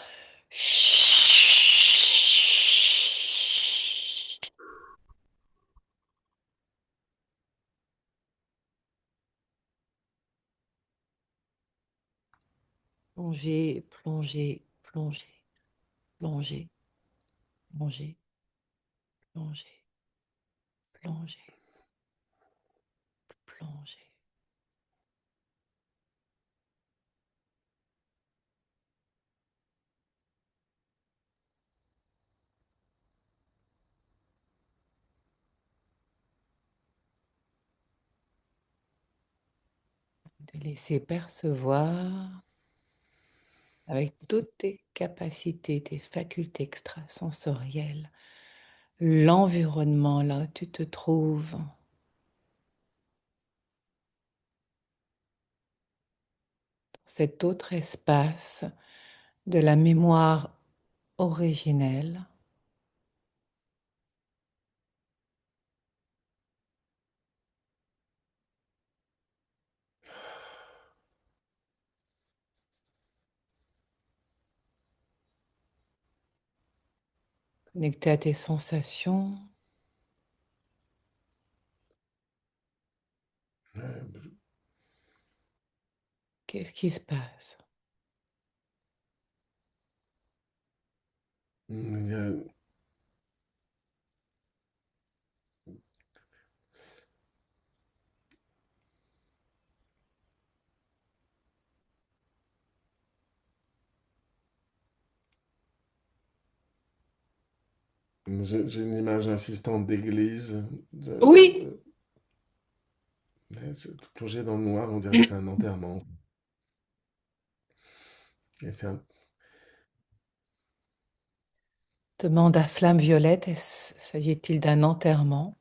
[SPEAKER 1] Plonger, plonger, plonger, plonger, plonger, plonger, plonger, plonger. De laisser percevoir avec toutes tes capacités, tes facultés extrasensorielles, l'environnement là où tu te trouves, cet autre espace de la mémoire originelle, connecté à tes sensations.
[SPEAKER 2] Ouais,
[SPEAKER 1] Qu'est-ce qui se passe?
[SPEAKER 2] il y a- J'ai une image insistante d'église,
[SPEAKER 1] Oui,
[SPEAKER 2] plongée dans le noir, on dirait que c'est un enterrement. Et c'est un-
[SPEAKER 1] demande à flamme violette, s'agit-il d'un enterrement?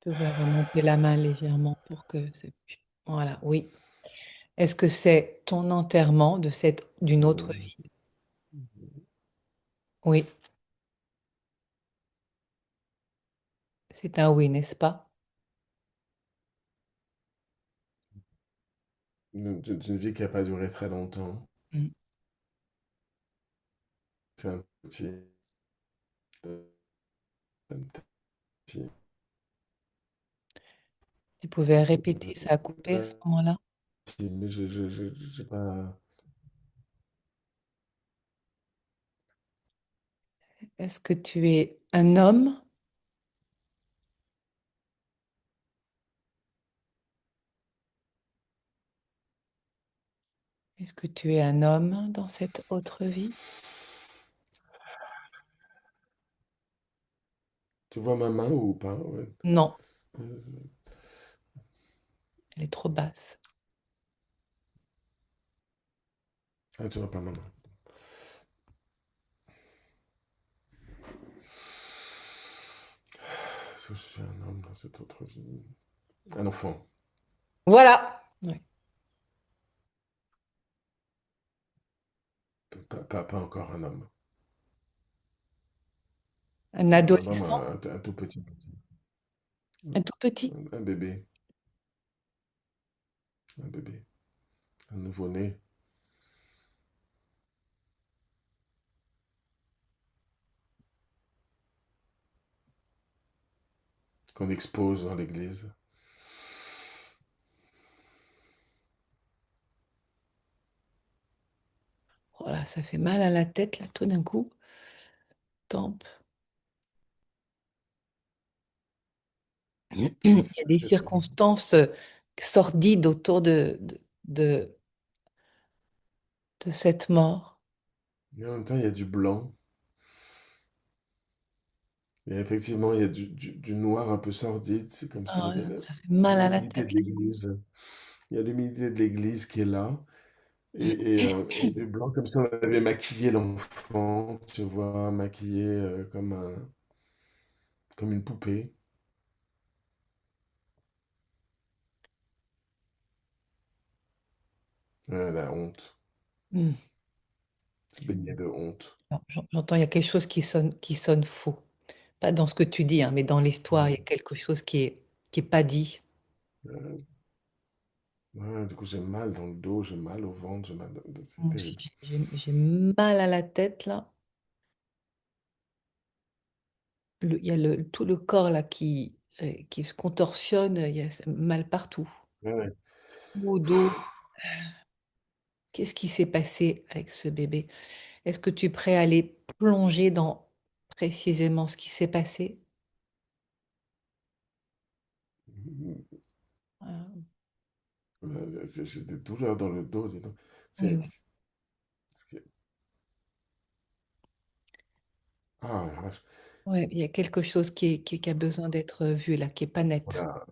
[SPEAKER 1] Tu pouvais remonter la main légèrement pour que c'est... Voilà, oui. Est-ce que c'est ton enterrement d'une autre
[SPEAKER 2] euh,
[SPEAKER 1] vie? Oui, c'est un oui, n'est-ce pas?
[SPEAKER 2] d'une vie qui n'a pas duré très longtemps.
[SPEAKER 1] Mm.
[SPEAKER 2] C'est un petit,
[SPEAKER 1] Tu pouvais répéter, ça a coupé à ce
[SPEAKER 2] petit-
[SPEAKER 1] moment-là.
[SPEAKER 2] mais j'ai pas.
[SPEAKER 1] Est-ce que tu es un homme? Est-ce que tu es un homme dans cette autre vie?
[SPEAKER 2] Tu vois ma main ou pas? Ouais.
[SPEAKER 1] Non,
[SPEAKER 2] Euh,
[SPEAKER 1] elle est trop basse.
[SPEAKER 2] Ah, tu vois pas ma main. Est-ce que je suis un homme dans cette autre vie? Un enfant.
[SPEAKER 1] Voilà. Oui.
[SPEAKER 2] Pas encore un homme.
[SPEAKER 1] Un
[SPEAKER 2] Un homme,
[SPEAKER 1] adolescent,
[SPEAKER 2] un tout petit.
[SPEAKER 1] un tout petit.
[SPEAKER 2] Un bébé. Un bébé. Un nouveau-né. Qu'on expose dans l'église.
[SPEAKER 1] Voilà, ça fait mal à la tête là tout d'un coup. Tempe. Il y a des
[SPEAKER 2] C'est très bien.
[SPEAKER 1] circonstances sordides autour de, de cette mort.
[SPEAKER 2] Et en même temps, il y a du blanc. Et effectivement, il y a du noir un peu sordide. C'est comme s'il y
[SPEAKER 1] Ah,
[SPEAKER 2] avait
[SPEAKER 1] ça fait mal à la
[SPEAKER 2] l'humidité
[SPEAKER 1] tête.
[SPEAKER 2] de l'église. Il y a l'humidité de l'église qui est là. Et du blanc, comme si on avait maquillé l'enfant, tu vois, maquillé comme une poupée. Ouais, la honte.
[SPEAKER 1] Hmm.
[SPEAKER 2] Se baigner de honte.
[SPEAKER 1] Non, j'entends, il y a quelque chose qui sonne faux. Pas dans ce que tu dis, hein, mais dans l'histoire, il y a
[SPEAKER 2] Mm.
[SPEAKER 1] quelque chose qui est pas dit.
[SPEAKER 2] Euh, ouais, du coup, j'ai mal dans le dos, j'ai mal au ventre, c'est
[SPEAKER 1] Moi aussi,
[SPEAKER 2] terrible.
[SPEAKER 1] j'ai mal à la tête là. Il y a tout le corps là qui se contorsionne, il y a mal partout.
[SPEAKER 2] Ouais, ouais.
[SPEAKER 1] Au dos. Qu'est-ce qui s'est passé avec ce bébé? Est-ce que tu es prêt à aller plonger dans précisément ce qui s'est passé? Ah,
[SPEAKER 2] Ouais, j'ai des douleurs dans le dos, dis donc.
[SPEAKER 1] oui,
[SPEAKER 2] C'est,
[SPEAKER 1] oui.
[SPEAKER 2] c'est- ah, la vache.
[SPEAKER 1] Ouais, il y a quelque chose qui a besoin d'être vu là, qui est pas net.
[SPEAKER 2] Voilà.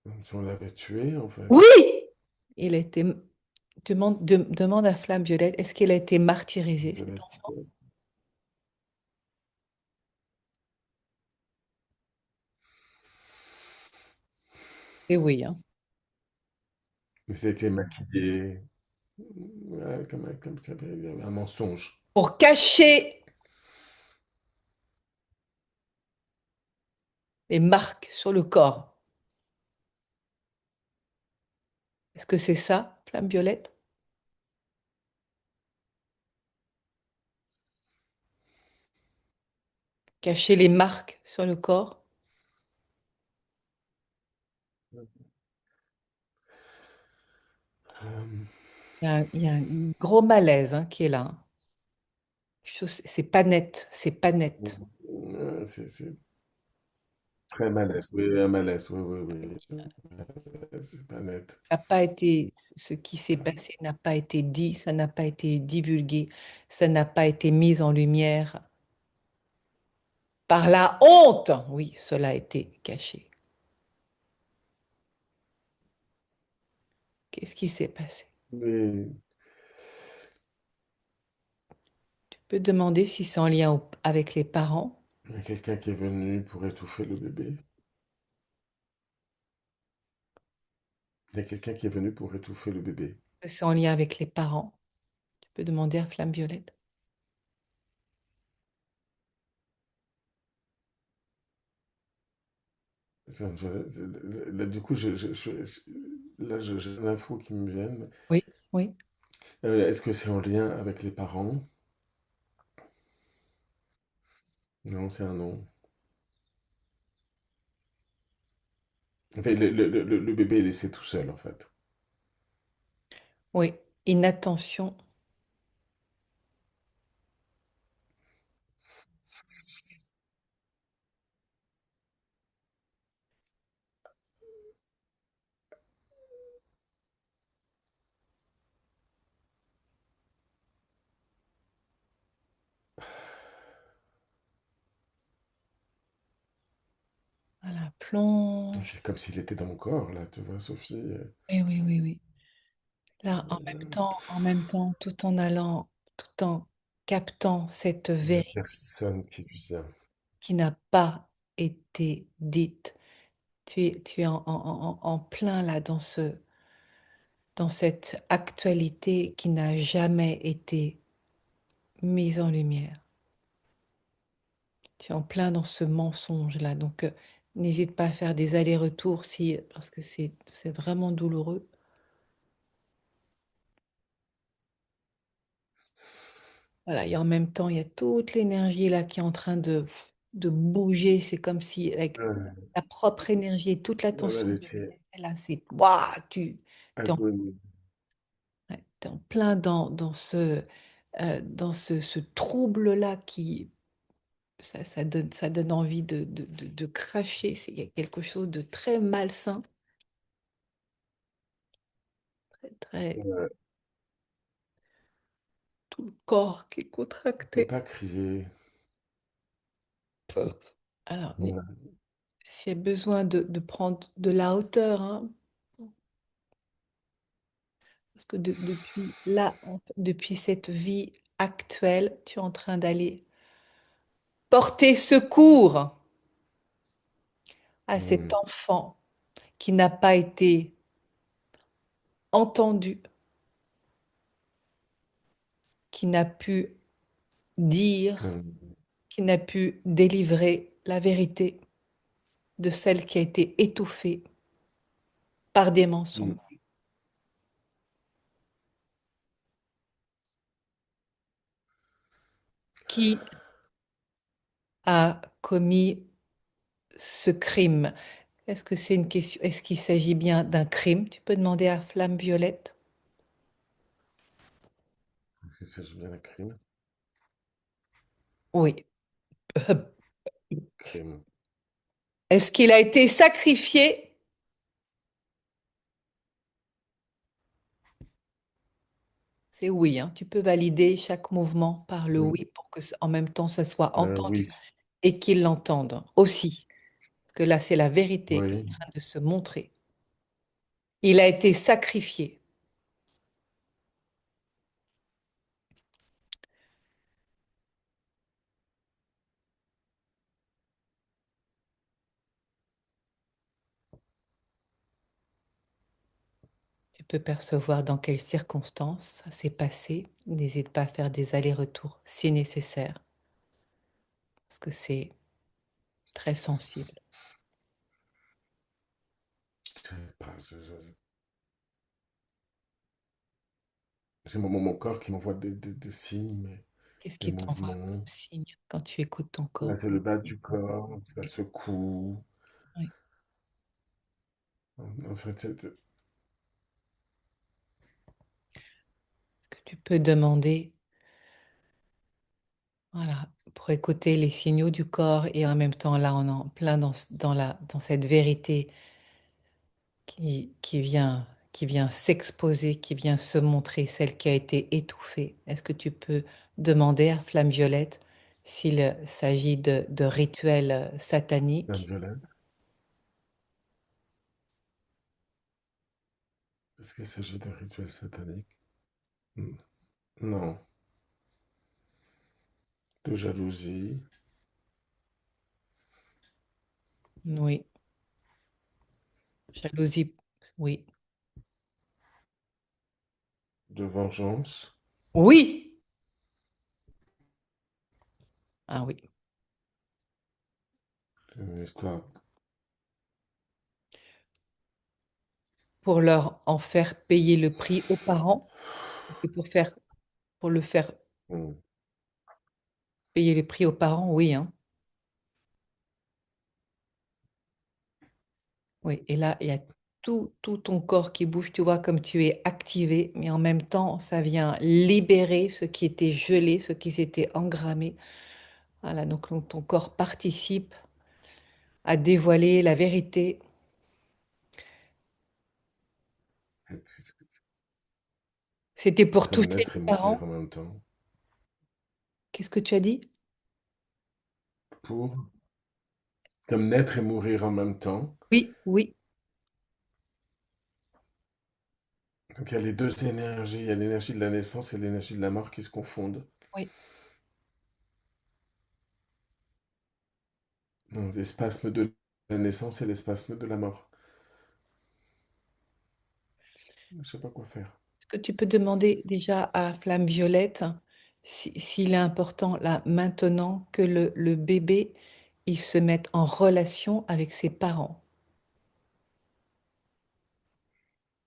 [SPEAKER 2] Comme si on l'avait tué, en
[SPEAKER 1] Oui!
[SPEAKER 2] fait.
[SPEAKER 1] Il a été, demande à Flamme Violette, est-ce qu'il a été martyrisé, cet
[SPEAKER 2] Violette.
[SPEAKER 1] enfant? Eh oui, hein.
[SPEAKER 2] Mais ça a été maquillé. Ouais, comme ça, il y avait un mensonge.
[SPEAKER 1] Pour cacher les marques sur le corps. Est-ce que c'est ça, Flamme Violette? Cacher les marques sur le corps?
[SPEAKER 2] Euh,
[SPEAKER 1] Il y a un gros malaise hein, qui est là, hein. C'est pas net, c'est pas net.
[SPEAKER 2] c'est Très malaise, oui, un malaise, oui, oui, oui. C'est pas net.
[SPEAKER 1] Ça n'a pas été, ce qui s'est passé n'a pas été dit, ça n'a pas été divulgué, ça n'a pas été mis en lumière par la honte. Oui, cela a été caché. Qu'est-ce qui s'est passé?
[SPEAKER 2] Mais
[SPEAKER 1] Tu peux demander si c'est en lien avec les parents,
[SPEAKER 2] il y a quelqu'un qui est venu pour étouffer le bébé. Il y a quelqu'un qui est venu pour étouffer le bébé.
[SPEAKER 1] que c'est en lien avec les parents. Tu peux demander à Flamme Violette.
[SPEAKER 2] Là, du coup, là, j'ai l'info qui me vient.
[SPEAKER 1] Oui, oui,
[SPEAKER 2] Est-ce que c'est en lien avec les parents? Non, c'est un non. Enfin, le bébé est laissé tout seul, en fait.
[SPEAKER 1] oui. Inattention. Voilà, plonge.
[SPEAKER 2] C'est comme s'il était dans mon corps, là, tu vois, Sophie.
[SPEAKER 1] Oui, oui, oui, oui. Là, en même temps, tout en captant cette
[SPEAKER 2] La
[SPEAKER 1] vérité
[SPEAKER 2] personne qui vient.
[SPEAKER 1] qui n'a pas été dite. Tu es en plein là dans cette actualité qui n'a jamais été mise en lumière. Tu es en plein dans ce mensonge-là. Donc, n'hésite pas à faire des allers-retours si, parce que c'est vraiment douloureux. Voilà, et en même temps, il y a toute l'énergie là qui est en train de bouger. C'est comme si avec
[SPEAKER 2] Ouais,
[SPEAKER 1] ta propre énergie et toute
[SPEAKER 2] on va
[SPEAKER 1] l'attention que tu
[SPEAKER 2] laisser
[SPEAKER 1] mets là, c'est waouh, t'es en,
[SPEAKER 2] agonie.
[SPEAKER 1] ouais, t'es en plein dans ce trouble-là qui ça donne envie de cracher. Il y a quelque chose de très malsain, très, très,
[SPEAKER 2] Ouais,
[SPEAKER 1] tout le corps qui est
[SPEAKER 2] ne
[SPEAKER 1] contracté.
[SPEAKER 2] pas crier.
[SPEAKER 1] Alors,
[SPEAKER 2] Voilà.
[SPEAKER 1] s'il y a besoin de prendre de la hauteur, hein, parce que depuis là, depuis cette vie actuelle, tu es en train d'aller porter secours à cet
[SPEAKER 2] Mm,
[SPEAKER 1] enfant qui n'a pas été entendu, qui n'a pu dire,
[SPEAKER 2] mm,
[SPEAKER 1] qui n'a pu délivrer la vérité de celle qui a été étouffée par des mensonges,
[SPEAKER 2] mm.
[SPEAKER 1] qui a commis ce crime. Est-ce que c'est une question, est-ce qu'il s'agit bien d'un crime? Tu peux demander à Flamme Violette.
[SPEAKER 2] Il s'agit bien d'un crime.
[SPEAKER 1] Oui.
[SPEAKER 2] Crime.
[SPEAKER 1] Est-ce qu'il a été sacrifié? C'est oui, hein. Tu peux valider chaque mouvement par le
[SPEAKER 2] Oui.
[SPEAKER 1] oui pour que en même temps ça soit
[SPEAKER 2] Oui.
[SPEAKER 1] entendu et qu'ils l'entendent aussi. Parce que là, c'est la vérité qui est
[SPEAKER 2] Oui.
[SPEAKER 1] en train de se montrer. Il a été sacrifié. Tu peux percevoir dans quelles circonstances ça s'est passé. N'hésite pas à faire des allers-retours si nécessaire, parce que c'est très sensible.
[SPEAKER 2] Je sais pas, c'est mon corps qui m'envoie des signes,
[SPEAKER 1] Qu'est-ce
[SPEAKER 2] des
[SPEAKER 1] qui t'envoie
[SPEAKER 2] mouvements.
[SPEAKER 1] comme signe quand tu écoutes ton
[SPEAKER 2] Là,
[SPEAKER 1] corps?
[SPEAKER 2] c'est le bas du corps, ça secoue.
[SPEAKER 1] Oui.
[SPEAKER 2] En fait,
[SPEAKER 1] Que tu peux demander, voilà, pour écouter les signaux du corps et en même temps, là, on est en plein dans cette vérité qui vient s'exposer, qui vient se montrer, celle qui a été étouffée. Est-ce que tu peux demander à Flamme Violette s'il s'agit de rituels
[SPEAKER 2] Flamme
[SPEAKER 1] sataniques?
[SPEAKER 2] violette. Est-ce qu'il s'agit de rituels sataniques? Hmm. Non. De jalousie,
[SPEAKER 1] Oui. Jalousie, oui.
[SPEAKER 2] de vengeance,
[SPEAKER 1] Oui! Ah oui.
[SPEAKER 2] une histoire.
[SPEAKER 1] Pour leur en faire payer le prix aux parents, et pour le faire
[SPEAKER 2] Hmm.
[SPEAKER 1] payer les prix aux parents, oui, hein. Oui, et là, il y a tout ton corps qui bouge, tu vois, comme tu es activé, mais en même temps, ça vient libérer ce qui était gelé, ce qui s'était engrammé. Voilà, donc ton corps participe à dévoiler la vérité. C'était pour
[SPEAKER 2] Comme
[SPEAKER 1] toucher les
[SPEAKER 2] naître et mourir
[SPEAKER 1] parents.
[SPEAKER 2] en même temps.
[SPEAKER 1] Qu'est-ce que tu as dit?
[SPEAKER 2] Pour. Comme naître et mourir en même temps.
[SPEAKER 1] Oui, oui,
[SPEAKER 2] Donc il y a les deux énergies. Il y a l'énergie de la naissance et l'énergie de la mort qui se confondent.
[SPEAKER 1] oui.
[SPEAKER 2] Donc, les spasmes de la naissance et les spasmes de la mort. Je sais pas quoi faire.
[SPEAKER 1] Est-ce que tu peux demander déjà à Flamme Violette s'il est important là maintenant que le bébé il se mette en relation avec ses parents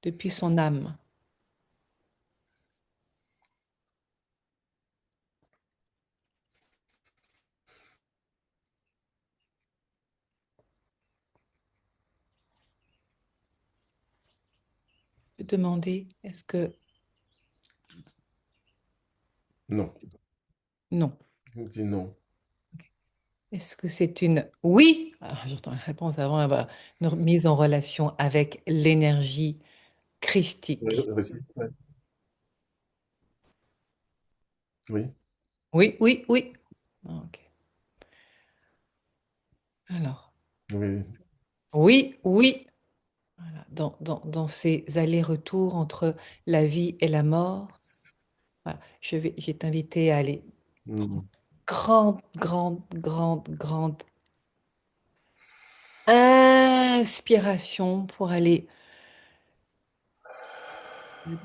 [SPEAKER 1] depuis son âme. Je peux demander est-ce que
[SPEAKER 2] Non.
[SPEAKER 1] non.
[SPEAKER 2] Je dis non.
[SPEAKER 1] Est-ce que c'est une oui? Ah, j'entends la réponse avant là-bas. Une mise en relation avec l'énergie
[SPEAKER 2] Ouais,
[SPEAKER 1] christique.
[SPEAKER 2] vas-y. Ouais. Oui.
[SPEAKER 1] Oui, oui, oui. Ah, ok. Alors,
[SPEAKER 2] Oui.
[SPEAKER 1] oui, oui. Voilà. Dans ces allers-retours entre la vie et la mort, voilà. Je vais t'inviter à aller
[SPEAKER 2] Hmm.
[SPEAKER 1] grande inspiration pour aller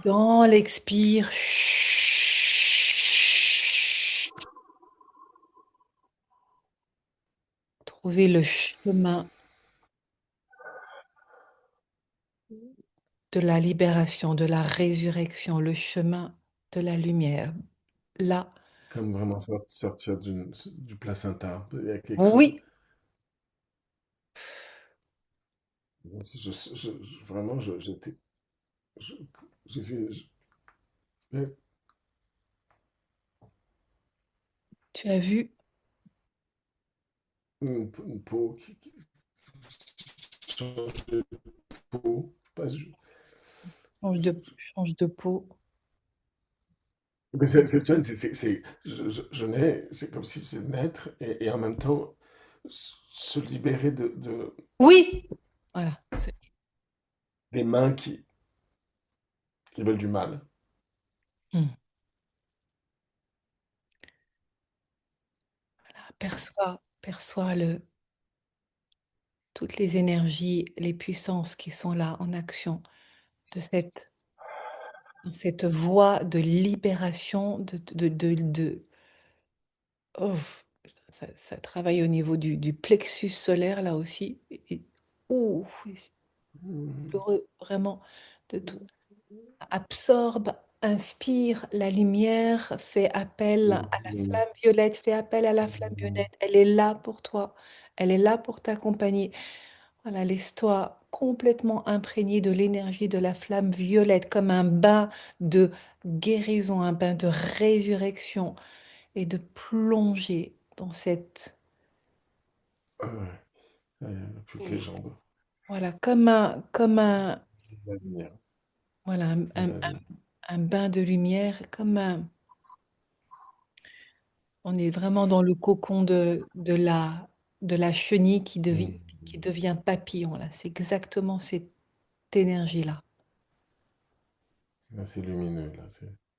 [SPEAKER 1] dans l'expire. Trouver le chemin de la libération, de la résurrection, le chemin de la lumière. Là,
[SPEAKER 2] Comme vraiment sortir du placenta. Il y a quelque chose.
[SPEAKER 1] oui,
[SPEAKER 2] Vraiment, j'étais. je- J'ai vu. Ouais,
[SPEAKER 1] tu as vu,
[SPEAKER 2] une peau qui change de peau. Pas,
[SPEAKER 1] change de peau.
[SPEAKER 2] mais tu vois, je nais, c'est comme si c'est naître et en même temps se libérer
[SPEAKER 1] Oui, voilà.
[SPEAKER 2] des mains qui veulent du mal.
[SPEAKER 1] Hmm. Perçois toutes les énergies, les puissances qui sont là en action de cette voie de libération, oh, ça travaille au niveau du plexus solaire là aussi. Ouh, oui, c'est
[SPEAKER 2] Mhm.
[SPEAKER 1] heureux, vraiment, de tout. Absorbe, inspire la lumière, fais appel à la
[SPEAKER 2] Mhm.
[SPEAKER 1] flamme violette, fais appel à la flamme violette. Elle est là pour toi, elle est là pour t'accompagner. Voilà, laisse-toi complètement imprégner de l'énergie de la flamme violette, comme un bain de guérison, un bain de résurrection et de plonger. dans cette,
[SPEAKER 2] Ah ouais, plus que les jambes.
[SPEAKER 1] voilà,
[SPEAKER 2] La lumière.
[SPEAKER 1] voilà,
[SPEAKER 2] Et la vie.
[SPEAKER 1] un bain de lumière, on est vraiment dans le cocon de la chenille
[SPEAKER 2] Mm.
[SPEAKER 1] qui devient papillon, là. C'est exactement cette énergie-là.
[SPEAKER 2] Là, c'est lumineux, là.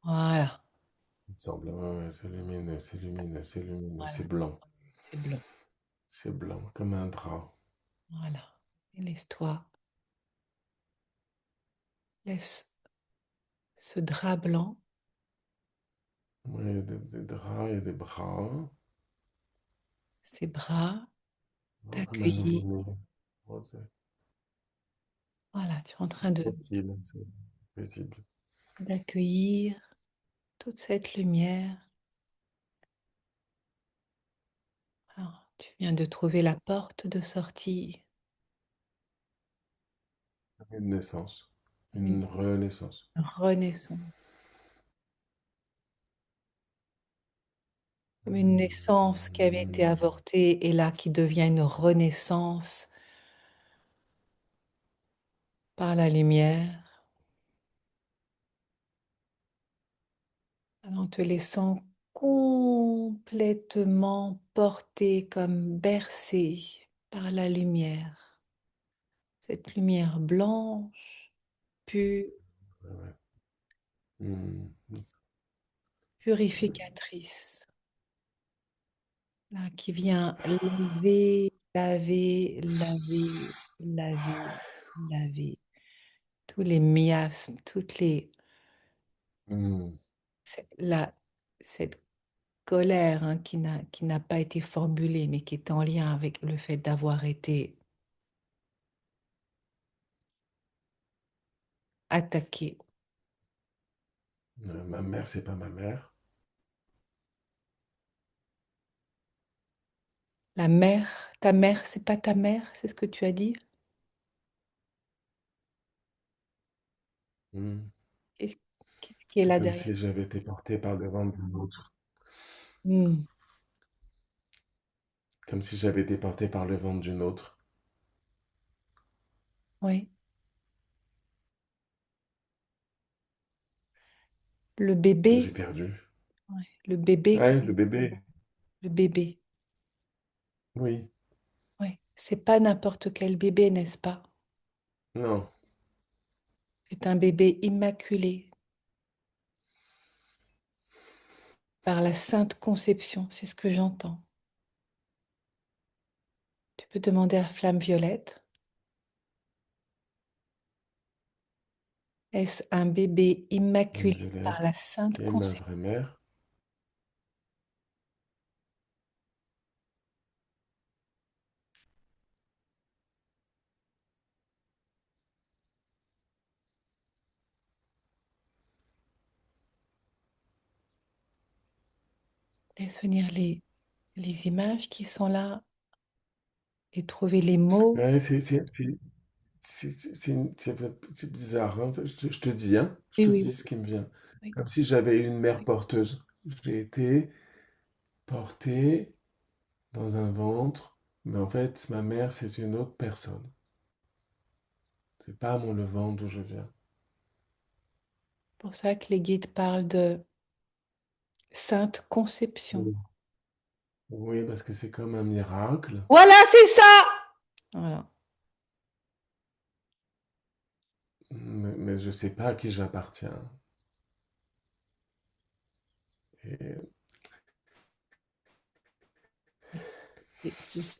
[SPEAKER 1] Voilà,
[SPEAKER 2] Il me semble. Ouais, ouais, c'est lumineux, c'est lumineux, c'est lumineux,
[SPEAKER 1] voilà,
[SPEAKER 2] c'est blanc.
[SPEAKER 1] c'est blanc.
[SPEAKER 2] C'est blanc, comme un drap.
[SPEAKER 1] Voilà. Et laisse-toi, laisse ce drap blanc,
[SPEAKER 2] Ouais, des draps et des bras.
[SPEAKER 1] ses bras,
[SPEAKER 2] Oh, comme un
[SPEAKER 1] t'accueillir.
[SPEAKER 2] nouveau-né. Oh,
[SPEAKER 1] Voilà, tu es en train
[SPEAKER 2] c'est tranquille, c'est paisible.
[SPEAKER 1] d'accueillir toute cette lumière. Alors, tu viens de trouver la porte de sortie,
[SPEAKER 2] Une naissance,
[SPEAKER 1] une
[SPEAKER 2] une renaissance.
[SPEAKER 1] renaissance, comme une naissance qui avait été avortée et là qui devient une renaissance par la lumière, en te laissant complètement porter comme bercé par la lumière, cette lumière blanche, pure,
[SPEAKER 2] Ouais, ouais. Hmm.
[SPEAKER 1] purificatrice, là, qui vient laver, laver, laver, laver, laver tous les miasmes,
[SPEAKER 2] Hmm.
[SPEAKER 1] la, cette colère hein, qui n'a pas été formulée, mais qui est en lien avec le fait d'avoir été attaqué.
[SPEAKER 2] Ma mère, c'est pas ma mère.
[SPEAKER 1] La mère, ta mère, c'est pas ta mère, c'est ce que tu as dit?
[SPEAKER 2] Hmm.
[SPEAKER 1] Qu'est-ce qu'est-ce qui est
[SPEAKER 2] C'est
[SPEAKER 1] là
[SPEAKER 2] comme
[SPEAKER 1] derrière?
[SPEAKER 2] si j'avais été porté par le ventre d'une autre.
[SPEAKER 1] Hmm,
[SPEAKER 2] Comme si j'avais été porté par le ventre d'une autre.
[SPEAKER 1] oui. Le
[SPEAKER 2] Que j'ai
[SPEAKER 1] bébé,
[SPEAKER 2] perdu.
[SPEAKER 1] ouais, le bébé,
[SPEAKER 2] Ouais, le bébé.
[SPEAKER 1] le bébé,
[SPEAKER 2] Oui.
[SPEAKER 1] ouais. C'est pas n'importe quel bébé, n'est-ce pas?
[SPEAKER 2] Non.
[SPEAKER 1] C'est un bébé immaculé par la Sainte Conception, c'est ce que j'entends. Tu peux demander à Flamme Violette, est-ce un bébé
[SPEAKER 2] Madame
[SPEAKER 1] immaculé par la
[SPEAKER 2] Violette,
[SPEAKER 1] Sainte
[SPEAKER 2] qui est ma
[SPEAKER 1] Conception?
[SPEAKER 2] vraie mère.
[SPEAKER 1] Laisse venir les images qui sont là et trouver les mots.
[SPEAKER 2] Ouais, c'est bizarre, hein. Je te dis, hein. Je
[SPEAKER 1] Oui,
[SPEAKER 2] te
[SPEAKER 1] oui,
[SPEAKER 2] dis ce qui me vient.
[SPEAKER 1] oui.
[SPEAKER 2] Comme si j'avais une mère porteuse. J'ai été porté dans un ventre, mais en fait, ma mère, c'est une autre personne. C'est pas le ventre d'où je viens.
[SPEAKER 1] C'est pour ça que les guides parlent de Sainte Conception.
[SPEAKER 2] Oui. Oui, parce que c'est comme un miracle,
[SPEAKER 1] Voilà, c'est ça! Voilà.
[SPEAKER 2] mais je sais pas à qui j'appartiens. Et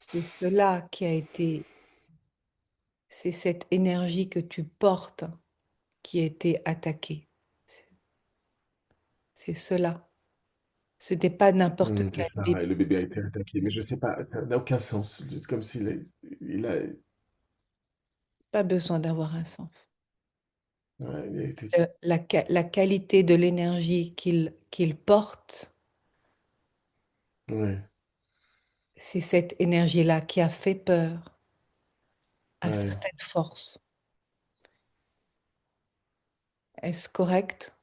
[SPEAKER 1] C'est cela qui a été, c'est cette énergie que tu portes qui a été attaquée. C'est cela. Ce n'est pas n'importe quel
[SPEAKER 2] c'est ça,
[SPEAKER 1] bébé.
[SPEAKER 2] et le bébé a été attaqué, mais je sais pas, ça n'a aucun sens. C'est comme il a,
[SPEAKER 1] Pas besoin d'avoir un sens.
[SPEAKER 2] ouais, il a été,
[SPEAKER 1] La qualité de l'énergie qu'il porte,
[SPEAKER 2] ouais,
[SPEAKER 1] c'est cette énergie-là qui a fait peur à
[SPEAKER 2] ouais,
[SPEAKER 1] certaines forces. Est-ce correct?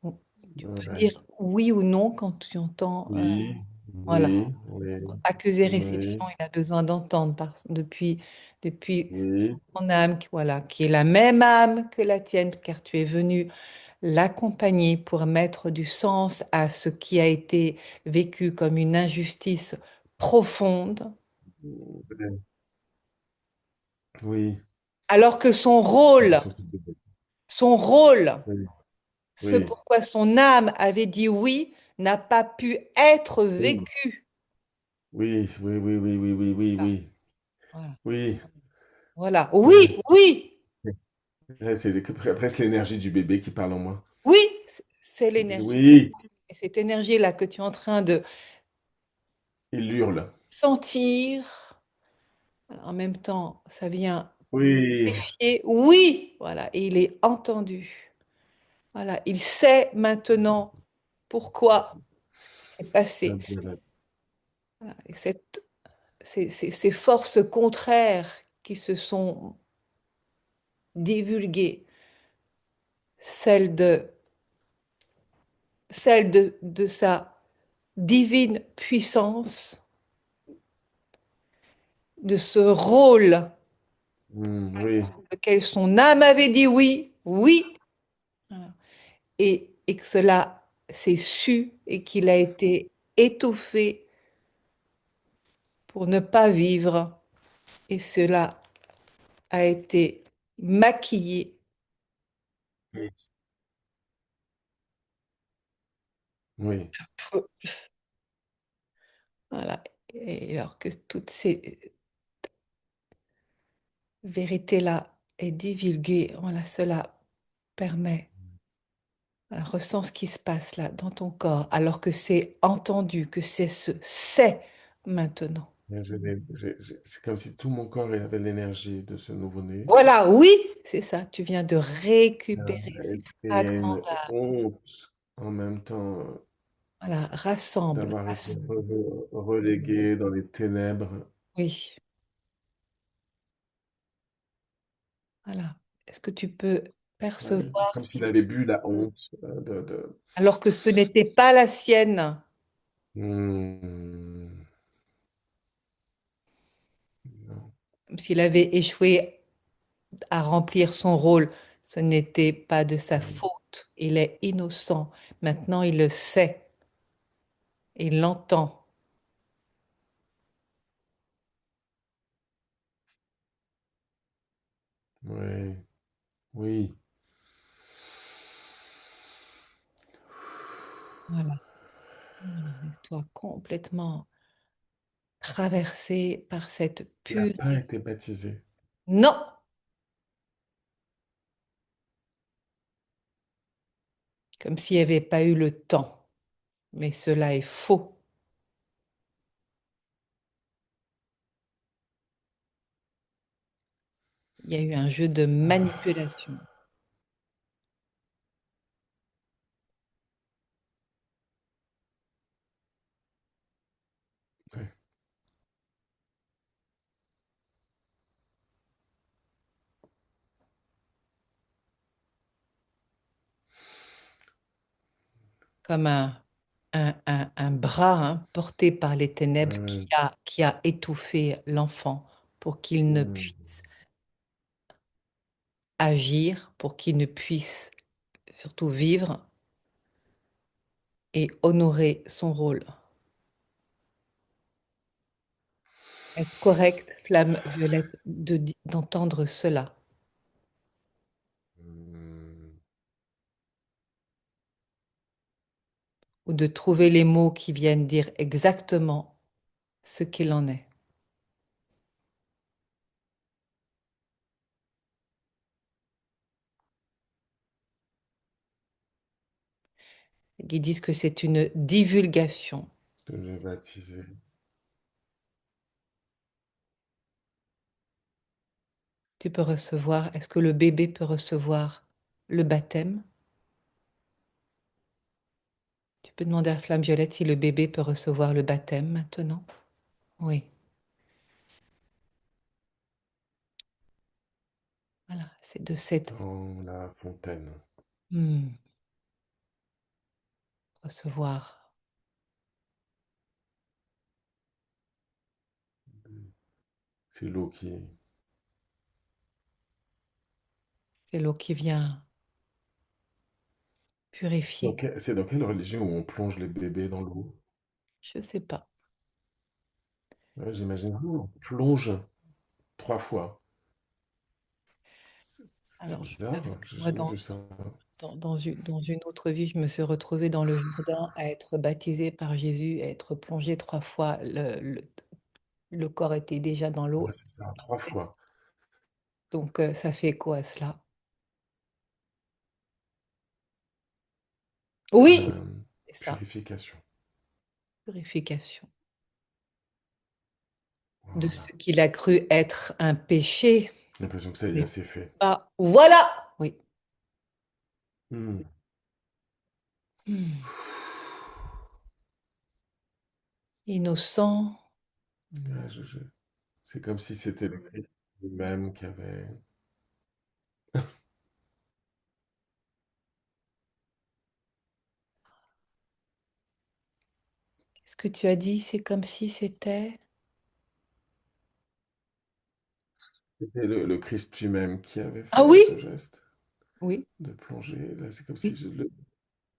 [SPEAKER 1] Bon, tu peux
[SPEAKER 2] ouais.
[SPEAKER 1] dire oui ou non quand tu entends
[SPEAKER 2] Oui,
[SPEAKER 1] Voilà.
[SPEAKER 2] Oui, oui,
[SPEAKER 1] Accuser
[SPEAKER 2] oui,
[SPEAKER 1] réception, il a besoin d'entendre depuis
[SPEAKER 2] oui.
[SPEAKER 1] ton âme, voilà, qui est la même âme que la tienne, car tu es venu l'accompagner pour mettre du sens à ce qui a été vécu comme une injustice profonde,
[SPEAKER 2] Oui,
[SPEAKER 1] alors que
[SPEAKER 2] attention, s'il te plaît.
[SPEAKER 1] son rôle,
[SPEAKER 2] Oui,
[SPEAKER 1] ce
[SPEAKER 2] oui,
[SPEAKER 1] pourquoi son âme avait dit oui, n'a pas pu être
[SPEAKER 2] oui,
[SPEAKER 1] vécu.
[SPEAKER 2] oui, oui, oui, oui, oui, oui, oui,
[SPEAKER 1] Ah,
[SPEAKER 2] oui,
[SPEAKER 1] voilà.
[SPEAKER 2] oui,
[SPEAKER 1] Voilà.
[SPEAKER 2] ouais.
[SPEAKER 1] Oui, oui,
[SPEAKER 2] Ouais, c'est presque l'énergie du bébé qui parle en moi.
[SPEAKER 1] oui, c'est
[SPEAKER 2] Qui dit
[SPEAKER 1] l'énergie.
[SPEAKER 2] oui,
[SPEAKER 1] Et cette énergie-là que tu es en train de
[SPEAKER 2] il hurle.
[SPEAKER 1] sentir, en même temps, ça vient
[SPEAKER 2] Oui,
[SPEAKER 1] et oui, voilà, et il est entendu. Voilà, il sait maintenant pourquoi ce qui s'est passé. Voilà, et ces forces contraires qui se sont divulguées, celles de, celles de sa divine puissance, de ce rôle
[SPEAKER 2] Oui,
[SPEAKER 1] auquel son âme avait dit oui, oui, voilà, et que cela s'est su et qu'il a été étouffé pour ne pas vivre, et cela a été maquillé.
[SPEAKER 2] oui, oui,
[SPEAKER 1] Voilà. Et alors que toutes ces vérités-là est divulguée, voilà, cela permet, voilà, ressens ce qui se passe là dans ton corps, alors que c'est entendu, que c'est maintenant.
[SPEAKER 2] C'est comme si tout mon corps avait l'énergie de ce nouveau-né.
[SPEAKER 1] Voilà, oui, c'est ça. Tu viens de récupérer ces
[SPEAKER 2] Et
[SPEAKER 1] fragments
[SPEAKER 2] une
[SPEAKER 1] d'âme.
[SPEAKER 2] honte en même temps
[SPEAKER 1] Voilà, rassemble.
[SPEAKER 2] d'avoir été relégué dans les ténèbres.
[SPEAKER 1] Oui, voilà. Est-ce que tu peux
[SPEAKER 2] Ouais,
[SPEAKER 1] percevoir
[SPEAKER 2] comme s'il
[SPEAKER 1] si,
[SPEAKER 2] avait bu la honte
[SPEAKER 1] alors que ce n'était pas la sienne,
[SPEAKER 2] Hmm, non,
[SPEAKER 1] comme s'il avait échoué à remplir son rôle, ce n'était pas de sa
[SPEAKER 2] oui,
[SPEAKER 1] faute. Il est innocent. Maintenant, il le sait. Il l'entend.
[SPEAKER 2] oui, oui.
[SPEAKER 1] Voilà. Voilà. Laisse-toi complètement traversé par cette
[SPEAKER 2] Il n'a
[SPEAKER 1] pure...
[SPEAKER 2] pas été baptisé.
[SPEAKER 1] Non, comme s'il n'y avait pas eu le temps. Mais cela est faux. Il y a eu un jeu de
[SPEAKER 2] Ah,
[SPEAKER 1] manipulation.
[SPEAKER 2] ouais.
[SPEAKER 1] Comme un bras, hein, porté par les ténèbres
[SPEAKER 2] Ouais,
[SPEAKER 1] qui a étouffé l'enfant pour qu'il ne
[SPEAKER 2] hmm,
[SPEAKER 1] puisse agir, pour qu'il ne puisse surtout vivre et honorer son rôle. Est-ce correct, flamme violette, d'entendre cela
[SPEAKER 2] hmm.
[SPEAKER 1] ou de trouver les mots qui viennent dire exactement ce qu'il en est? Ils disent que c'est une divulgation.
[SPEAKER 2] Je l'ai baptisé.
[SPEAKER 1] Tu peux recevoir, est-ce que le bébé peut recevoir le baptême? Tu peux demander à Flamme Violette si le bébé peut recevoir le baptême maintenant? Oui, voilà, c'est de cette
[SPEAKER 2] Dans la fontaine.
[SPEAKER 1] hmm, recevoir.
[SPEAKER 2] C'est l'eau qui...
[SPEAKER 1] C'est l'eau qui vient purifier.
[SPEAKER 2] C'est dans quelle religion où on plonge les bébés dans l'eau?
[SPEAKER 1] Je sais pas.
[SPEAKER 2] Ouais, j'imagine. On plonge 3 fois. C'est
[SPEAKER 1] Alors, je
[SPEAKER 2] bizarre,
[SPEAKER 1] t'avoue
[SPEAKER 2] hein,
[SPEAKER 1] que
[SPEAKER 2] j'ai
[SPEAKER 1] moi,
[SPEAKER 2] jamais vu ça.
[SPEAKER 1] dans une autre vie, je me suis retrouvée dans le Jourdain à être baptisée par Jésus, à être plongée 3 fois. Le corps était déjà dans l'eau.
[SPEAKER 2] Ouais, c'est ça, 3 fois.
[SPEAKER 1] Donc, ça fait quoi cela? Oui,
[SPEAKER 2] Euh,
[SPEAKER 1] c'est ça,
[SPEAKER 2] Purification.
[SPEAKER 1] purification. De
[SPEAKER 2] Voilà.
[SPEAKER 1] ce qu'il a cru être un péché,
[SPEAKER 2] J'ai l'impression que ça y est,
[SPEAKER 1] mais
[SPEAKER 2] c'est fait.
[SPEAKER 1] pas. Voilà! Oui.
[SPEAKER 2] Hmm.
[SPEAKER 1] Hmm. Innocent.
[SPEAKER 2] Ouais, c'est comme si c'était le Christ lui-même qui avait...
[SPEAKER 1] Qu'est-ce que tu as dit? C'est comme si c'était.
[SPEAKER 2] C'était le Christ lui-même qui avait
[SPEAKER 1] Ah
[SPEAKER 2] fait
[SPEAKER 1] oui?
[SPEAKER 2] ce geste
[SPEAKER 1] Oui,
[SPEAKER 2] de plonger. Là, c'est comme si
[SPEAKER 1] oui,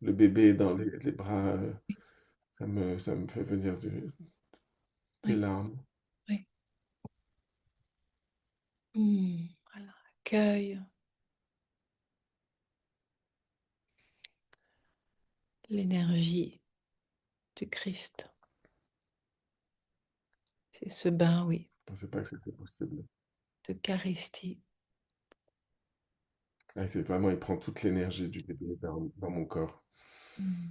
[SPEAKER 2] le bébé dans les bras, ça me fait venir des
[SPEAKER 1] oui,
[SPEAKER 2] larmes.
[SPEAKER 1] oui. Voilà. Accueille l'énergie du Christ. C'est ce bain, oui,
[SPEAKER 2] Je pensais pas que c'était possible.
[SPEAKER 1] d'Eucharistie.
[SPEAKER 2] Ah, c'est vraiment, il prend toute l'énergie du bébé dans mon corps.
[SPEAKER 1] Mm.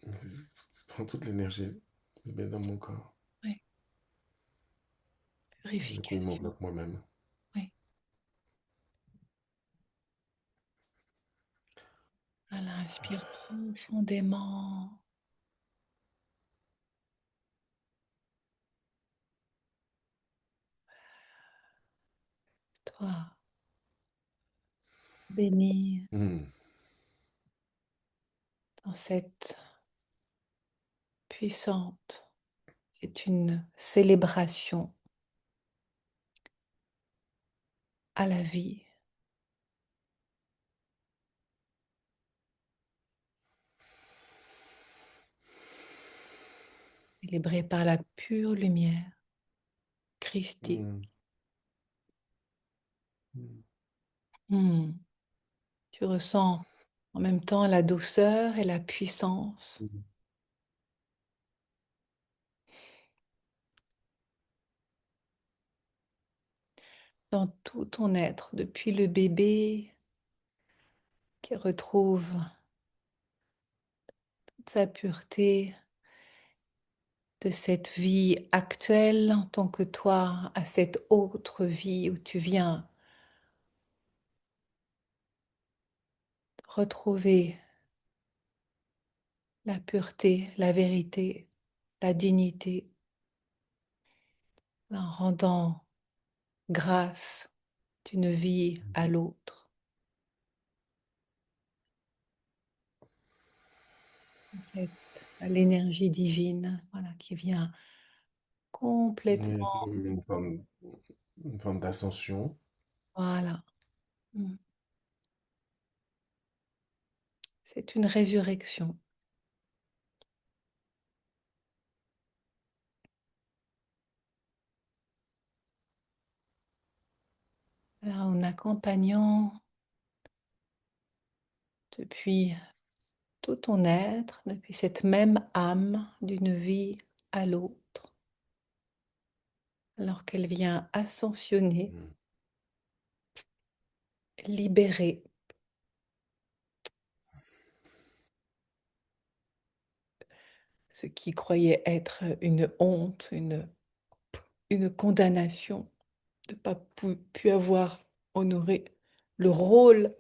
[SPEAKER 2] Il prend toute l'énergie du bébé dans mon corps.
[SPEAKER 1] Oui,
[SPEAKER 2] Du coup, il
[SPEAKER 1] purification.
[SPEAKER 2] m'enveloppe moi-même.
[SPEAKER 1] Oui. Voilà, inspire profondément. Toi, béni
[SPEAKER 2] Hmm.
[SPEAKER 1] dans cette puissante. C'est une célébration à la vie, célébrée par la pure lumière, Christi.
[SPEAKER 2] Hmm. Hmm.
[SPEAKER 1] Hmm. Tu ressens en même temps la douceur et la puissance
[SPEAKER 2] Hmm.
[SPEAKER 1] dans tout ton être, depuis le bébé qui retrouve toute sa pureté de cette vie actuelle en tant que toi à cette autre vie où tu viens retrouver la pureté, la vérité, la dignité, en rendant grâce d'une vie à l'autre. C'est à l'énergie divine, voilà, qui vient
[SPEAKER 2] Oui,
[SPEAKER 1] complètement,
[SPEAKER 2] une forme d'ascension.
[SPEAKER 1] voilà. Mm. C'est une résurrection. Là, en accompagnant depuis tout ton être, depuis cette même âme d'une vie à l'autre, alors qu'elle vient ascensionner,
[SPEAKER 2] Hmm.
[SPEAKER 1] libérer ce qui croyait être une honte, une condamnation de ne pas pu avoir honoré le rôle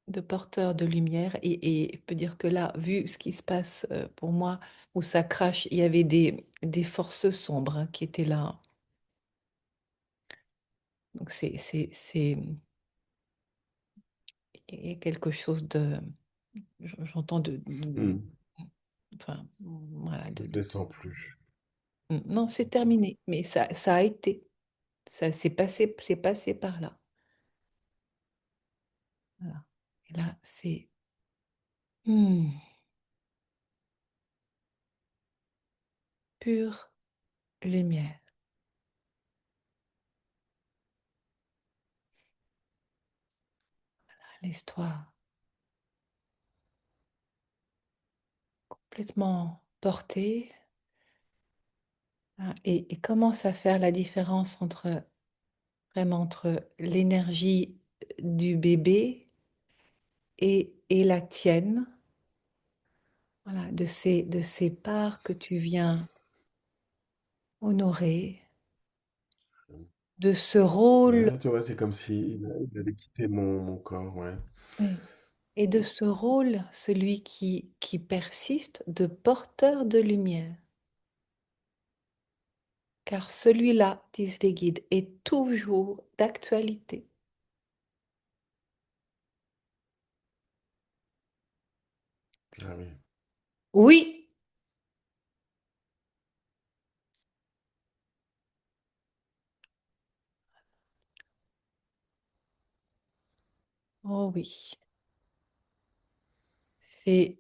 [SPEAKER 1] de porteur de lumière. Et je peux dire que là, vu ce qui se passe pour moi, où ça crache, il y avait des forces sombres hein, qui étaient là. Donc il y a quelque chose de, j'entends
[SPEAKER 2] Hmm.
[SPEAKER 1] Enfin, voilà,
[SPEAKER 2] Je ne descends plus.
[SPEAKER 1] non, c'est terminé, mais ça a été, ça c'est passé par là. Voilà. Et là, c'est hmm, pure lumière. L'histoire complètement portée, hein, et commence à faire la différence entre vraiment entre l'énergie du bébé et la tienne, voilà, de ces parts que tu viens honorer, de ce rôle,
[SPEAKER 2] Ouais, tu vois, c'est comme si il avait quitté mon corps, ouais.
[SPEAKER 1] oui, et de ce rôle, celui qui persiste de porteur de lumière. Car celui-là, disent les guides, est toujours d'actualité.
[SPEAKER 2] Ah oui.
[SPEAKER 1] Oui, oh oui. C'est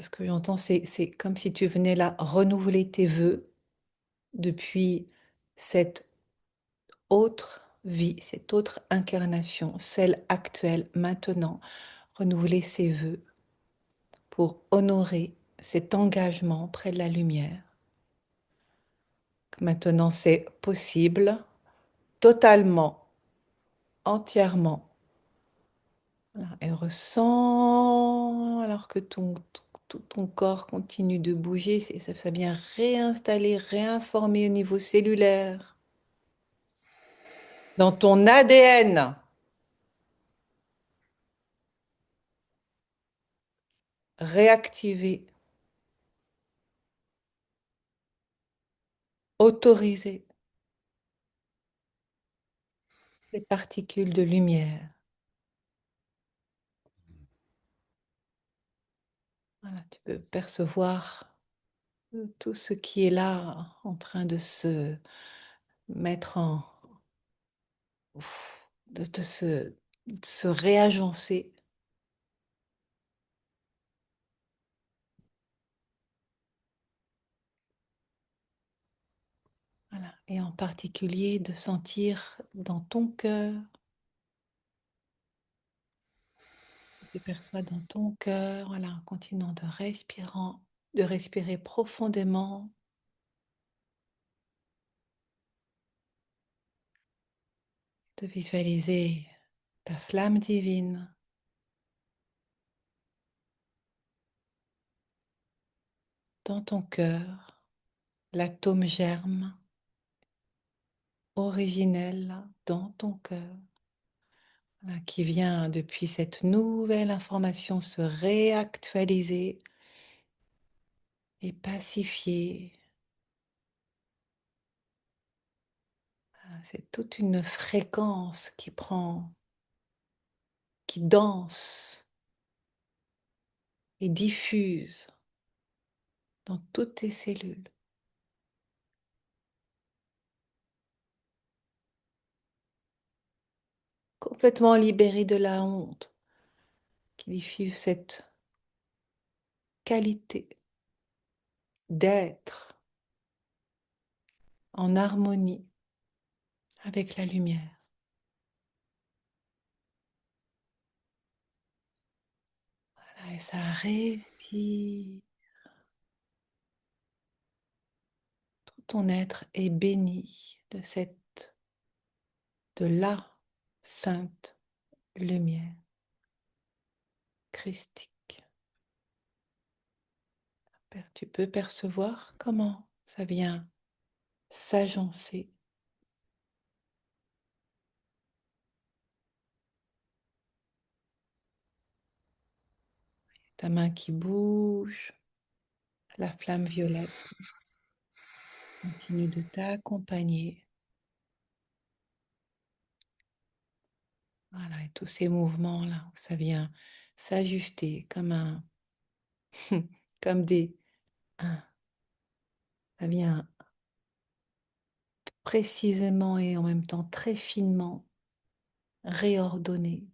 [SPEAKER 1] ce que j'entends, c'est comme si tu venais là renouveler tes vœux depuis cette autre vie, cette autre incarnation, celle actuelle, maintenant, renouveler ses vœux pour honorer cet engagement près de la lumière. Que maintenant, c'est possible, totalement, entièrement. Voilà. Et ressens, alors que tout ton corps continue de bouger, ça vient réinstaller, réinformer au niveau cellulaire, dans ton ADN, réactiver, autoriser les particules de lumière. Voilà, tu peux percevoir tout ce qui est là en train de se mettre en, de se réagencer. Voilà. Et en particulier de sentir dans ton cœur, tu perçois dans ton cœur, voilà, en continuant de respirer profondément, de visualiser ta flamme divine dans ton cœur, l'atome germe originel dans ton cœur, voilà, qui vient depuis cette nouvelle information se réactualiser et pacifier. Voilà, c'est toute une fréquence qui prend, qui danse et diffuse dans toutes tes cellules, complètement libérée de la honte, qui diffuse cette qualité d'être en harmonie avec la lumière. Voilà, et ça respire. Tout ton être est béni de la sainte lumière christique. Tu peux percevoir comment ça vient s'agencer. Ta main qui bouge, la flamme violette continue de t'accompagner. Voilà, et tous ces mouvements-là, où ça vient s'ajuster comme comme ah, ça vient précisément et en même temps très finement réordonner.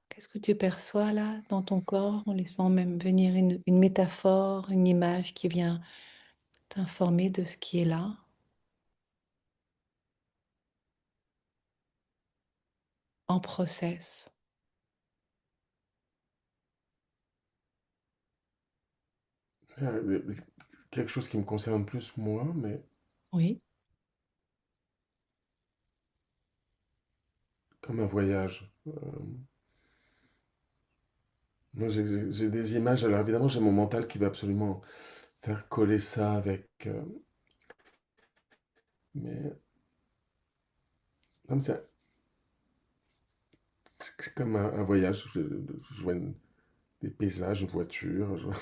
[SPEAKER 1] Qu'est-ce que tu perçois là dans ton corps en laissant même venir une métaphore, une image qui vient t'informer de ce qui est là, en process?
[SPEAKER 2] Euh, Quelque chose qui me concerne plus moi, mais
[SPEAKER 1] Oui.
[SPEAKER 2] comme un voyage. Moi, j'ai des images. Alors évidemment, j'ai mon mental qui va absolument faire coller ça avec. Mais comme ça, c'est comme un voyage. Je vois des paysages, une voiture.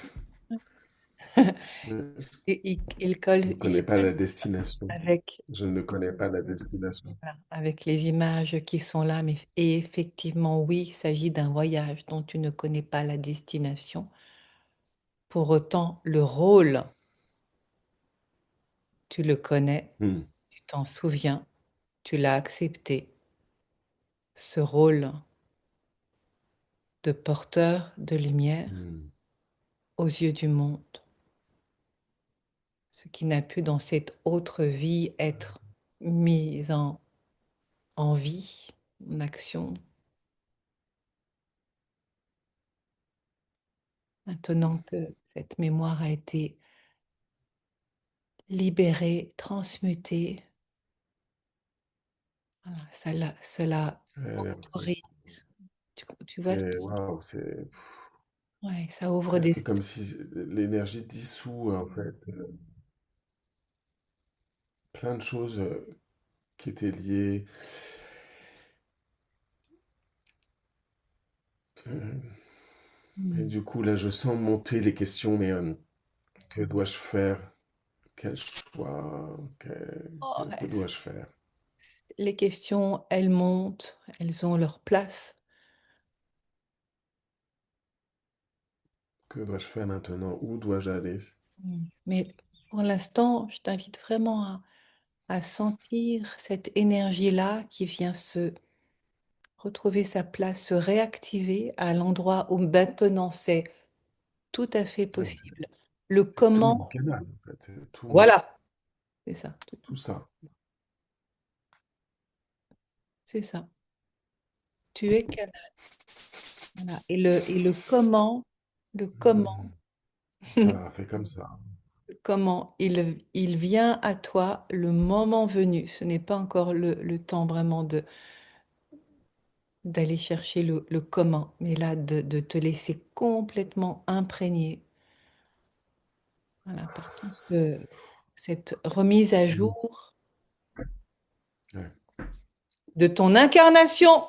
[SPEAKER 1] Il colle,
[SPEAKER 2] Je ne
[SPEAKER 1] il
[SPEAKER 2] connais pas
[SPEAKER 1] colle
[SPEAKER 2] la destination.
[SPEAKER 1] avec,
[SPEAKER 2] Je ne connais pas la destination.
[SPEAKER 1] voilà, avec les images qui sont là, mais et effectivement, oui, il s'agit d'un voyage dont tu ne connais pas la destination. Pour autant, le rôle, tu le connais,
[SPEAKER 2] Hmm,
[SPEAKER 1] tu t'en souviens, tu l'as accepté. Ce rôle de porteur de lumière
[SPEAKER 2] hmm,
[SPEAKER 1] aux yeux du monde, ce qui n'a pu dans cette autre vie être mis en vie, en action. Maintenant que cette mémoire a été libérée, transmutée, voilà, cela
[SPEAKER 2] alors,
[SPEAKER 1] autorise. Tu vois,
[SPEAKER 2] c'est waouh, c'est
[SPEAKER 1] ouais, ça ouvre
[SPEAKER 2] presque
[SPEAKER 1] des...
[SPEAKER 2] comme si l'énergie dissout en fait plein de choses qui étaient liées. Euh, et
[SPEAKER 1] Hmm.
[SPEAKER 2] du coup, là, je sens monter les questions, mais que dois-je faire? Quel choix?
[SPEAKER 1] Oh,
[SPEAKER 2] Que
[SPEAKER 1] ouais.
[SPEAKER 2] dois-je faire?
[SPEAKER 1] Les questions, elles montent, elles ont leur place.
[SPEAKER 2] Que dois-je faire maintenant? Où dois-je aller?
[SPEAKER 1] Mais pour l'instant, je t'invite vraiment à sentir cette énergie-là qui vient se retrouver sa place, se réactiver à l'endroit où maintenant c'est tout à fait
[SPEAKER 2] Ah,
[SPEAKER 1] possible. Le
[SPEAKER 2] c'est tout mon
[SPEAKER 1] comment,
[SPEAKER 2] canal, en fait. C'est
[SPEAKER 1] voilà, c'est ça,
[SPEAKER 2] tout ça.
[SPEAKER 1] c'est ça. Tu es canal. Voilà. Le comment,
[SPEAKER 2] Ça a fait comme ça.
[SPEAKER 1] le comment, il vient à toi le moment venu. Ce n'est pas encore le temps vraiment d'aller chercher le comment, mais là, de te laisser complètement imprégner, voilà, par tout cette remise à
[SPEAKER 2] Mm.
[SPEAKER 1] jour
[SPEAKER 2] Ouais.
[SPEAKER 1] de ton incarnation,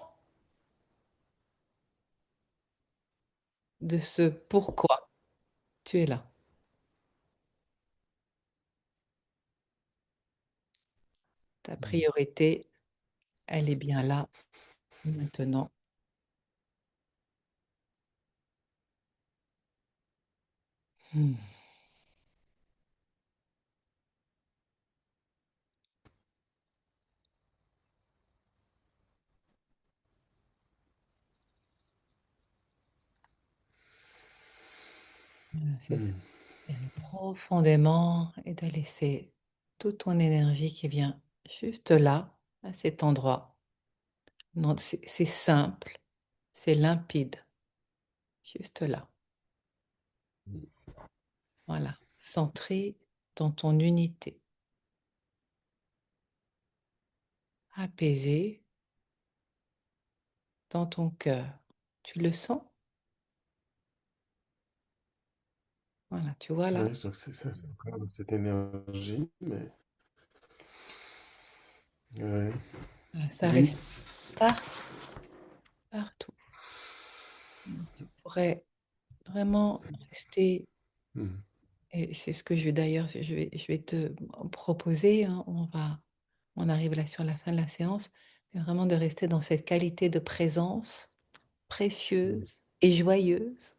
[SPEAKER 1] de ce pourquoi tu es là. Ta
[SPEAKER 2] Mm.
[SPEAKER 1] priorité, elle est bien là, maintenant. Hmm. Voilà, c'est ça.
[SPEAKER 2] Mm.
[SPEAKER 1] Respirer profondément et de laisser toute ton énergie qui vient juste là, à cet endroit. Non, c'est simple, c'est limpide, juste là. Voilà, centré dans ton unité, apaisé dans ton cœur. Tu le sens? Voilà, tu vois là,
[SPEAKER 2] Oui, c'est ça, c'est encore cette énergie, mais ouais.
[SPEAKER 1] voilà, ça
[SPEAKER 2] Oui.
[SPEAKER 1] reste partout, partout. Tu pourrais vraiment rester,
[SPEAKER 2] Mm.
[SPEAKER 1] et c'est ce que je vais d'ailleurs, je vais te proposer, hein, on arrive là sur la fin de la séance, mais vraiment de rester dans cette qualité de présence
[SPEAKER 2] Mm.
[SPEAKER 1] précieuse et joyeuse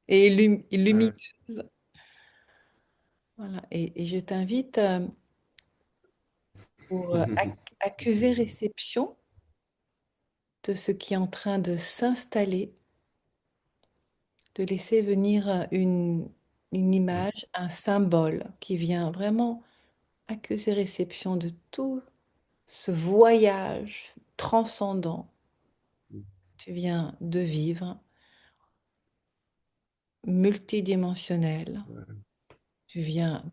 [SPEAKER 1] et
[SPEAKER 2] Ouais.
[SPEAKER 1] lumineuse. Voilà. Et je t'invite pour accuser réception de ce qui est en train de s'installer, de laisser venir une image, un symbole qui vient vraiment accuser réception de tout ce voyage transcendant que tu viens de vivre, multidimensionnel.
[SPEAKER 2] Ouais.
[SPEAKER 1] Tu viens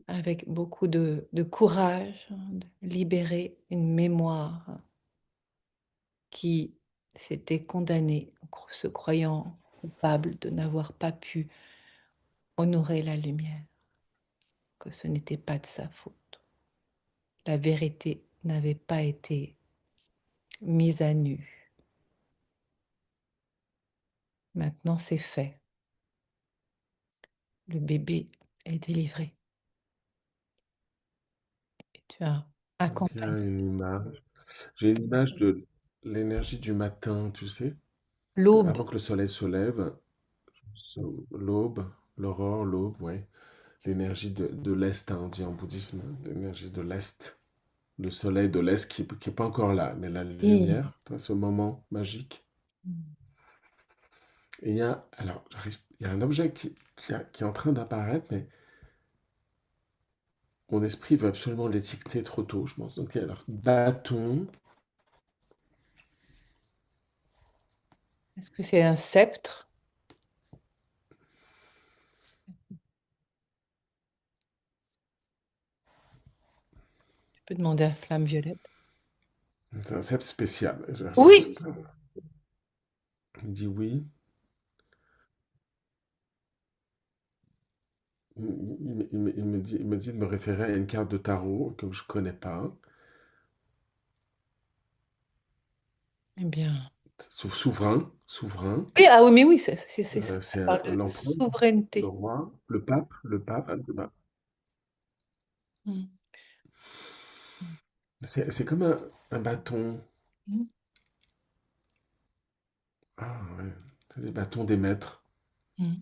[SPEAKER 1] avec beaucoup de courage de libérer une mémoire qui s'était condamnée, se croyant coupable de n'avoir pas pu honorer la lumière, que ce n'était pas de sa faute. La vérité n'avait pas été mise à nu. Maintenant, c'est fait. Le bébé est délivré. Et tu as
[SPEAKER 2] Donc il y a
[SPEAKER 1] accompagné
[SPEAKER 2] une image. J'ai une image de l'énergie du matin, tu sais,
[SPEAKER 1] l'aube.
[SPEAKER 2] avant que le soleil se lève, l'aube, l'aurore, l'aube, ouais. L'énergie de l'Est, hein, on dit en bouddhisme, l'énergie de l'Est. Le soleil de l'Est qui est pas encore là, mais la
[SPEAKER 1] Oui.
[SPEAKER 2] lumière, toi, ce moment magique. Et il y a, alors, il y a un objet qui est en train d'apparaître, mais mon esprit veut absolument l'étiqueter trop tôt, je pense. Donc, alors, bâton,
[SPEAKER 1] Est-ce que c'est un sceptre? Tu peux demander à Flamme Violette.
[SPEAKER 2] c'est un concept spécial.
[SPEAKER 1] Oui.
[SPEAKER 2] Il dit oui. Il me dit de me référer à une carte de tarot que je connais pas.
[SPEAKER 1] Eh bien.
[SPEAKER 2] Souverain, souverain.
[SPEAKER 1] Oui, ah oui, mais oui, ça
[SPEAKER 2] C'est
[SPEAKER 1] parle de
[SPEAKER 2] l'empereur, le
[SPEAKER 1] souveraineté.
[SPEAKER 2] roi, le pape.
[SPEAKER 1] Mm.
[SPEAKER 2] C'est comme un bâton.
[SPEAKER 1] Mm.
[SPEAKER 2] Ah ouais, c'est les bâtons des maîtres.
[SPEAKER 1] Mm.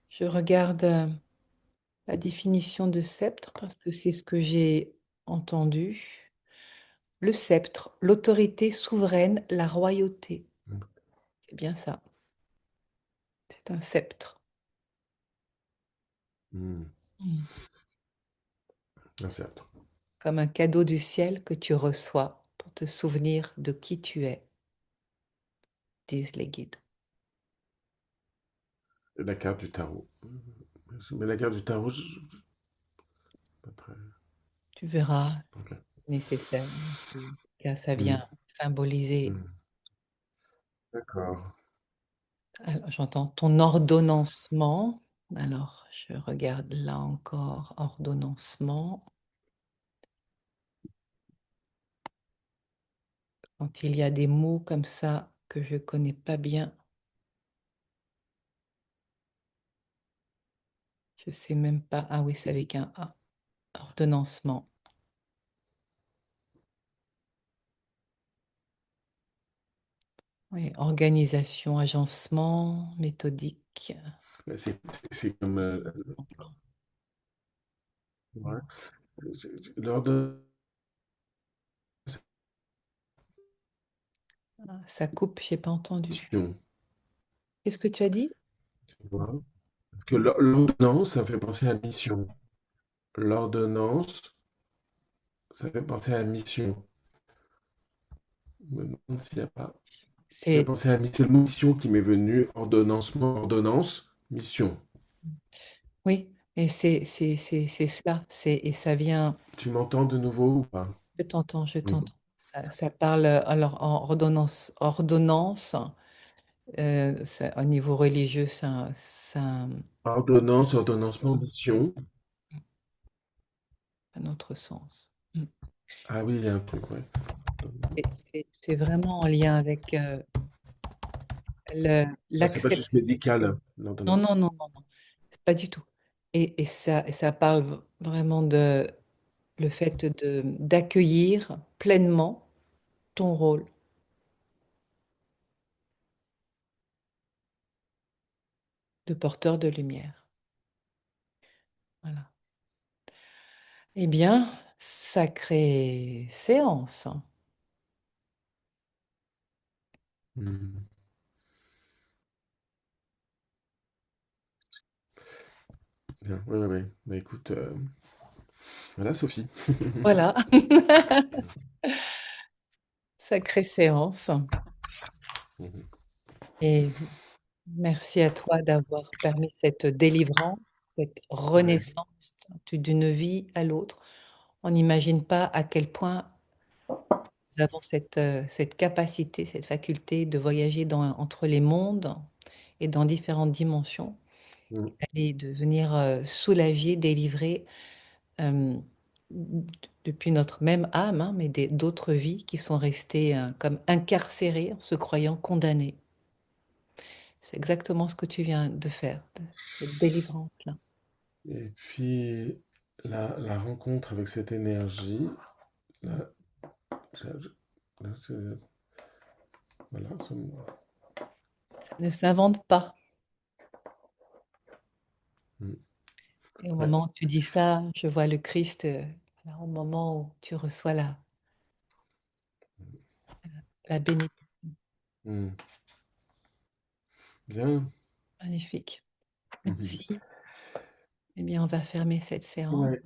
[SPEAKER 1] Je regarde la définition de sceptre parce que c'est ce que j'ai entendu. Le sceptre, l'autorité souveraine, la royauté. C'est bien ça. C'est un sceptre.
[SPEAKER 2] Hmm.
[SPEAKER 1] Mm.
[SPEAKER 2] Ah, certes.
[SPEAKER 1] Comme un cadeau du ciel que tu reçois pour te souvenir de qui tu es, disent les guides.
[SPEAKER 2] Et la carte du tarot. Mais la carte du tarot, pas très.
[SPEAKER 1] Tu verras,
[SPEAKER 2] Ok.
[SPEAKER 1] nécessaire. Car ça
[SPEAKER 2] Hmm.
[SPEAKER 1] vient symboliser,
[SPEAKER 2] Hmm. D'accord.
[SPEAKER 1] alors, j'entends ton ordonnancement. Alors, je regarde là encore, ordonnancement. Quand il y a des mots comme ça que je connais pas bien, je sais même pas. Ah oui, c'est avec un A. Ordonnancement. Oui, organisation, agencement, méthodique.
[SPEAKER 2] Mais c'est comme. Ouais. Lors de.
[SPEAKER 1] Ah, ça coupe, j'ai pas entendu.
[SPEAKER 2] Mission,
[SPEAKER 1] Qu'est-ce que tu as dit?
[SPEAKER 2] tu vois. Que l'ordonnance, ça me fait penser à mission. L'ordonnance, ça fait penser à mission. Je me demande s'il n'y a pas. Ça fait
[SPEAKER 1] C'est
[SPEAKER 2] penser à c'est le mot mission qui m'est venu. Ordonnancement, ordonnance, mission.
[SPEAKER 1] oui, et c'est cela. Et ça vient.
[SPEAKER 2] Tu m'entends de nouveau ou pas?
[SPEAKER 1] Je t'entends, je
[SPEAKER 2] Oui.
[SPEAKER 1] t'entends. Ça parle alors en ordonnance. Au niveau religieux,
[SPEAKER 2] Ordonnance, ordonnancement, mission.
[SPEAKER 1] un autre sens. Mm.
[SPEAKER 2] Ah oui, il y a un truc, ouais.
[SPEAKER 1] C'est vraiment en lien avec
[SPEAKER 2] Ah, c'est pas juste
[SPEAKER 1] l'acceptation.
[SPEAKER 2] médical, hein,
[SPEAKER 1] Non, non,
[SPEAKER 2] l'ordonnance.
[SPEAKER 1] non, non, non, c'est pas du tout. Et ça parle vraiment de le fait d'accueillir pleinement ton rôle de porteur de lumière. Voilà. Eh bien, sacrée séance.
[SPEAKER 2] Hmm. Bien, ouais, ouais, ouais. Bah écoute, voilà Sophie.
[SPEAKER 1] Voilà, sacrée séance.
[SPEAKER 2] Mhm.
[SPEAKER 1] Et merci à toi d'avoir permis cette délivrance, cette
[SPEAKER 2] Ouais.
[SPEAKER 1] renaissance d'une vie à l'autre. On n'imagine pas à quel point nous avons cette capacité, cette faculté de voyager entre les mondes et dans différentes dimensions,
[SPEAKER 2] Mm.
[SPEAKER 1] et de venir soulager, délivrer depuis notre même âme, hein, mais d'autres vies qui sont restées comme incarcérées en se croyant condamnées. C'est exactement ce que tu viens de faire, cette délivrance-là.
[SPEAKER 2] Et puis, la rencontre avec cette énergie, là, là, voilà,
[SPEAKER 1] Ça ne s'invente pas.
[SPEAKER 2] mm,
[SPEAKER 1] Et au
[SPEAKER 2] ouais,
[SPEAKER 1] moment où tu dis ça, je vois le Christ, voilà, au moment où tu reçois la bénédiction.
[SPEAKER 2] mm, bien.
[SPEAKER 1] Magnifique.
[SPEAKER 2] Mhm.
[SPEAKER 1] Merci. Eh bien, on va fermer cette séance.
[SPEAKER 2] Ouais.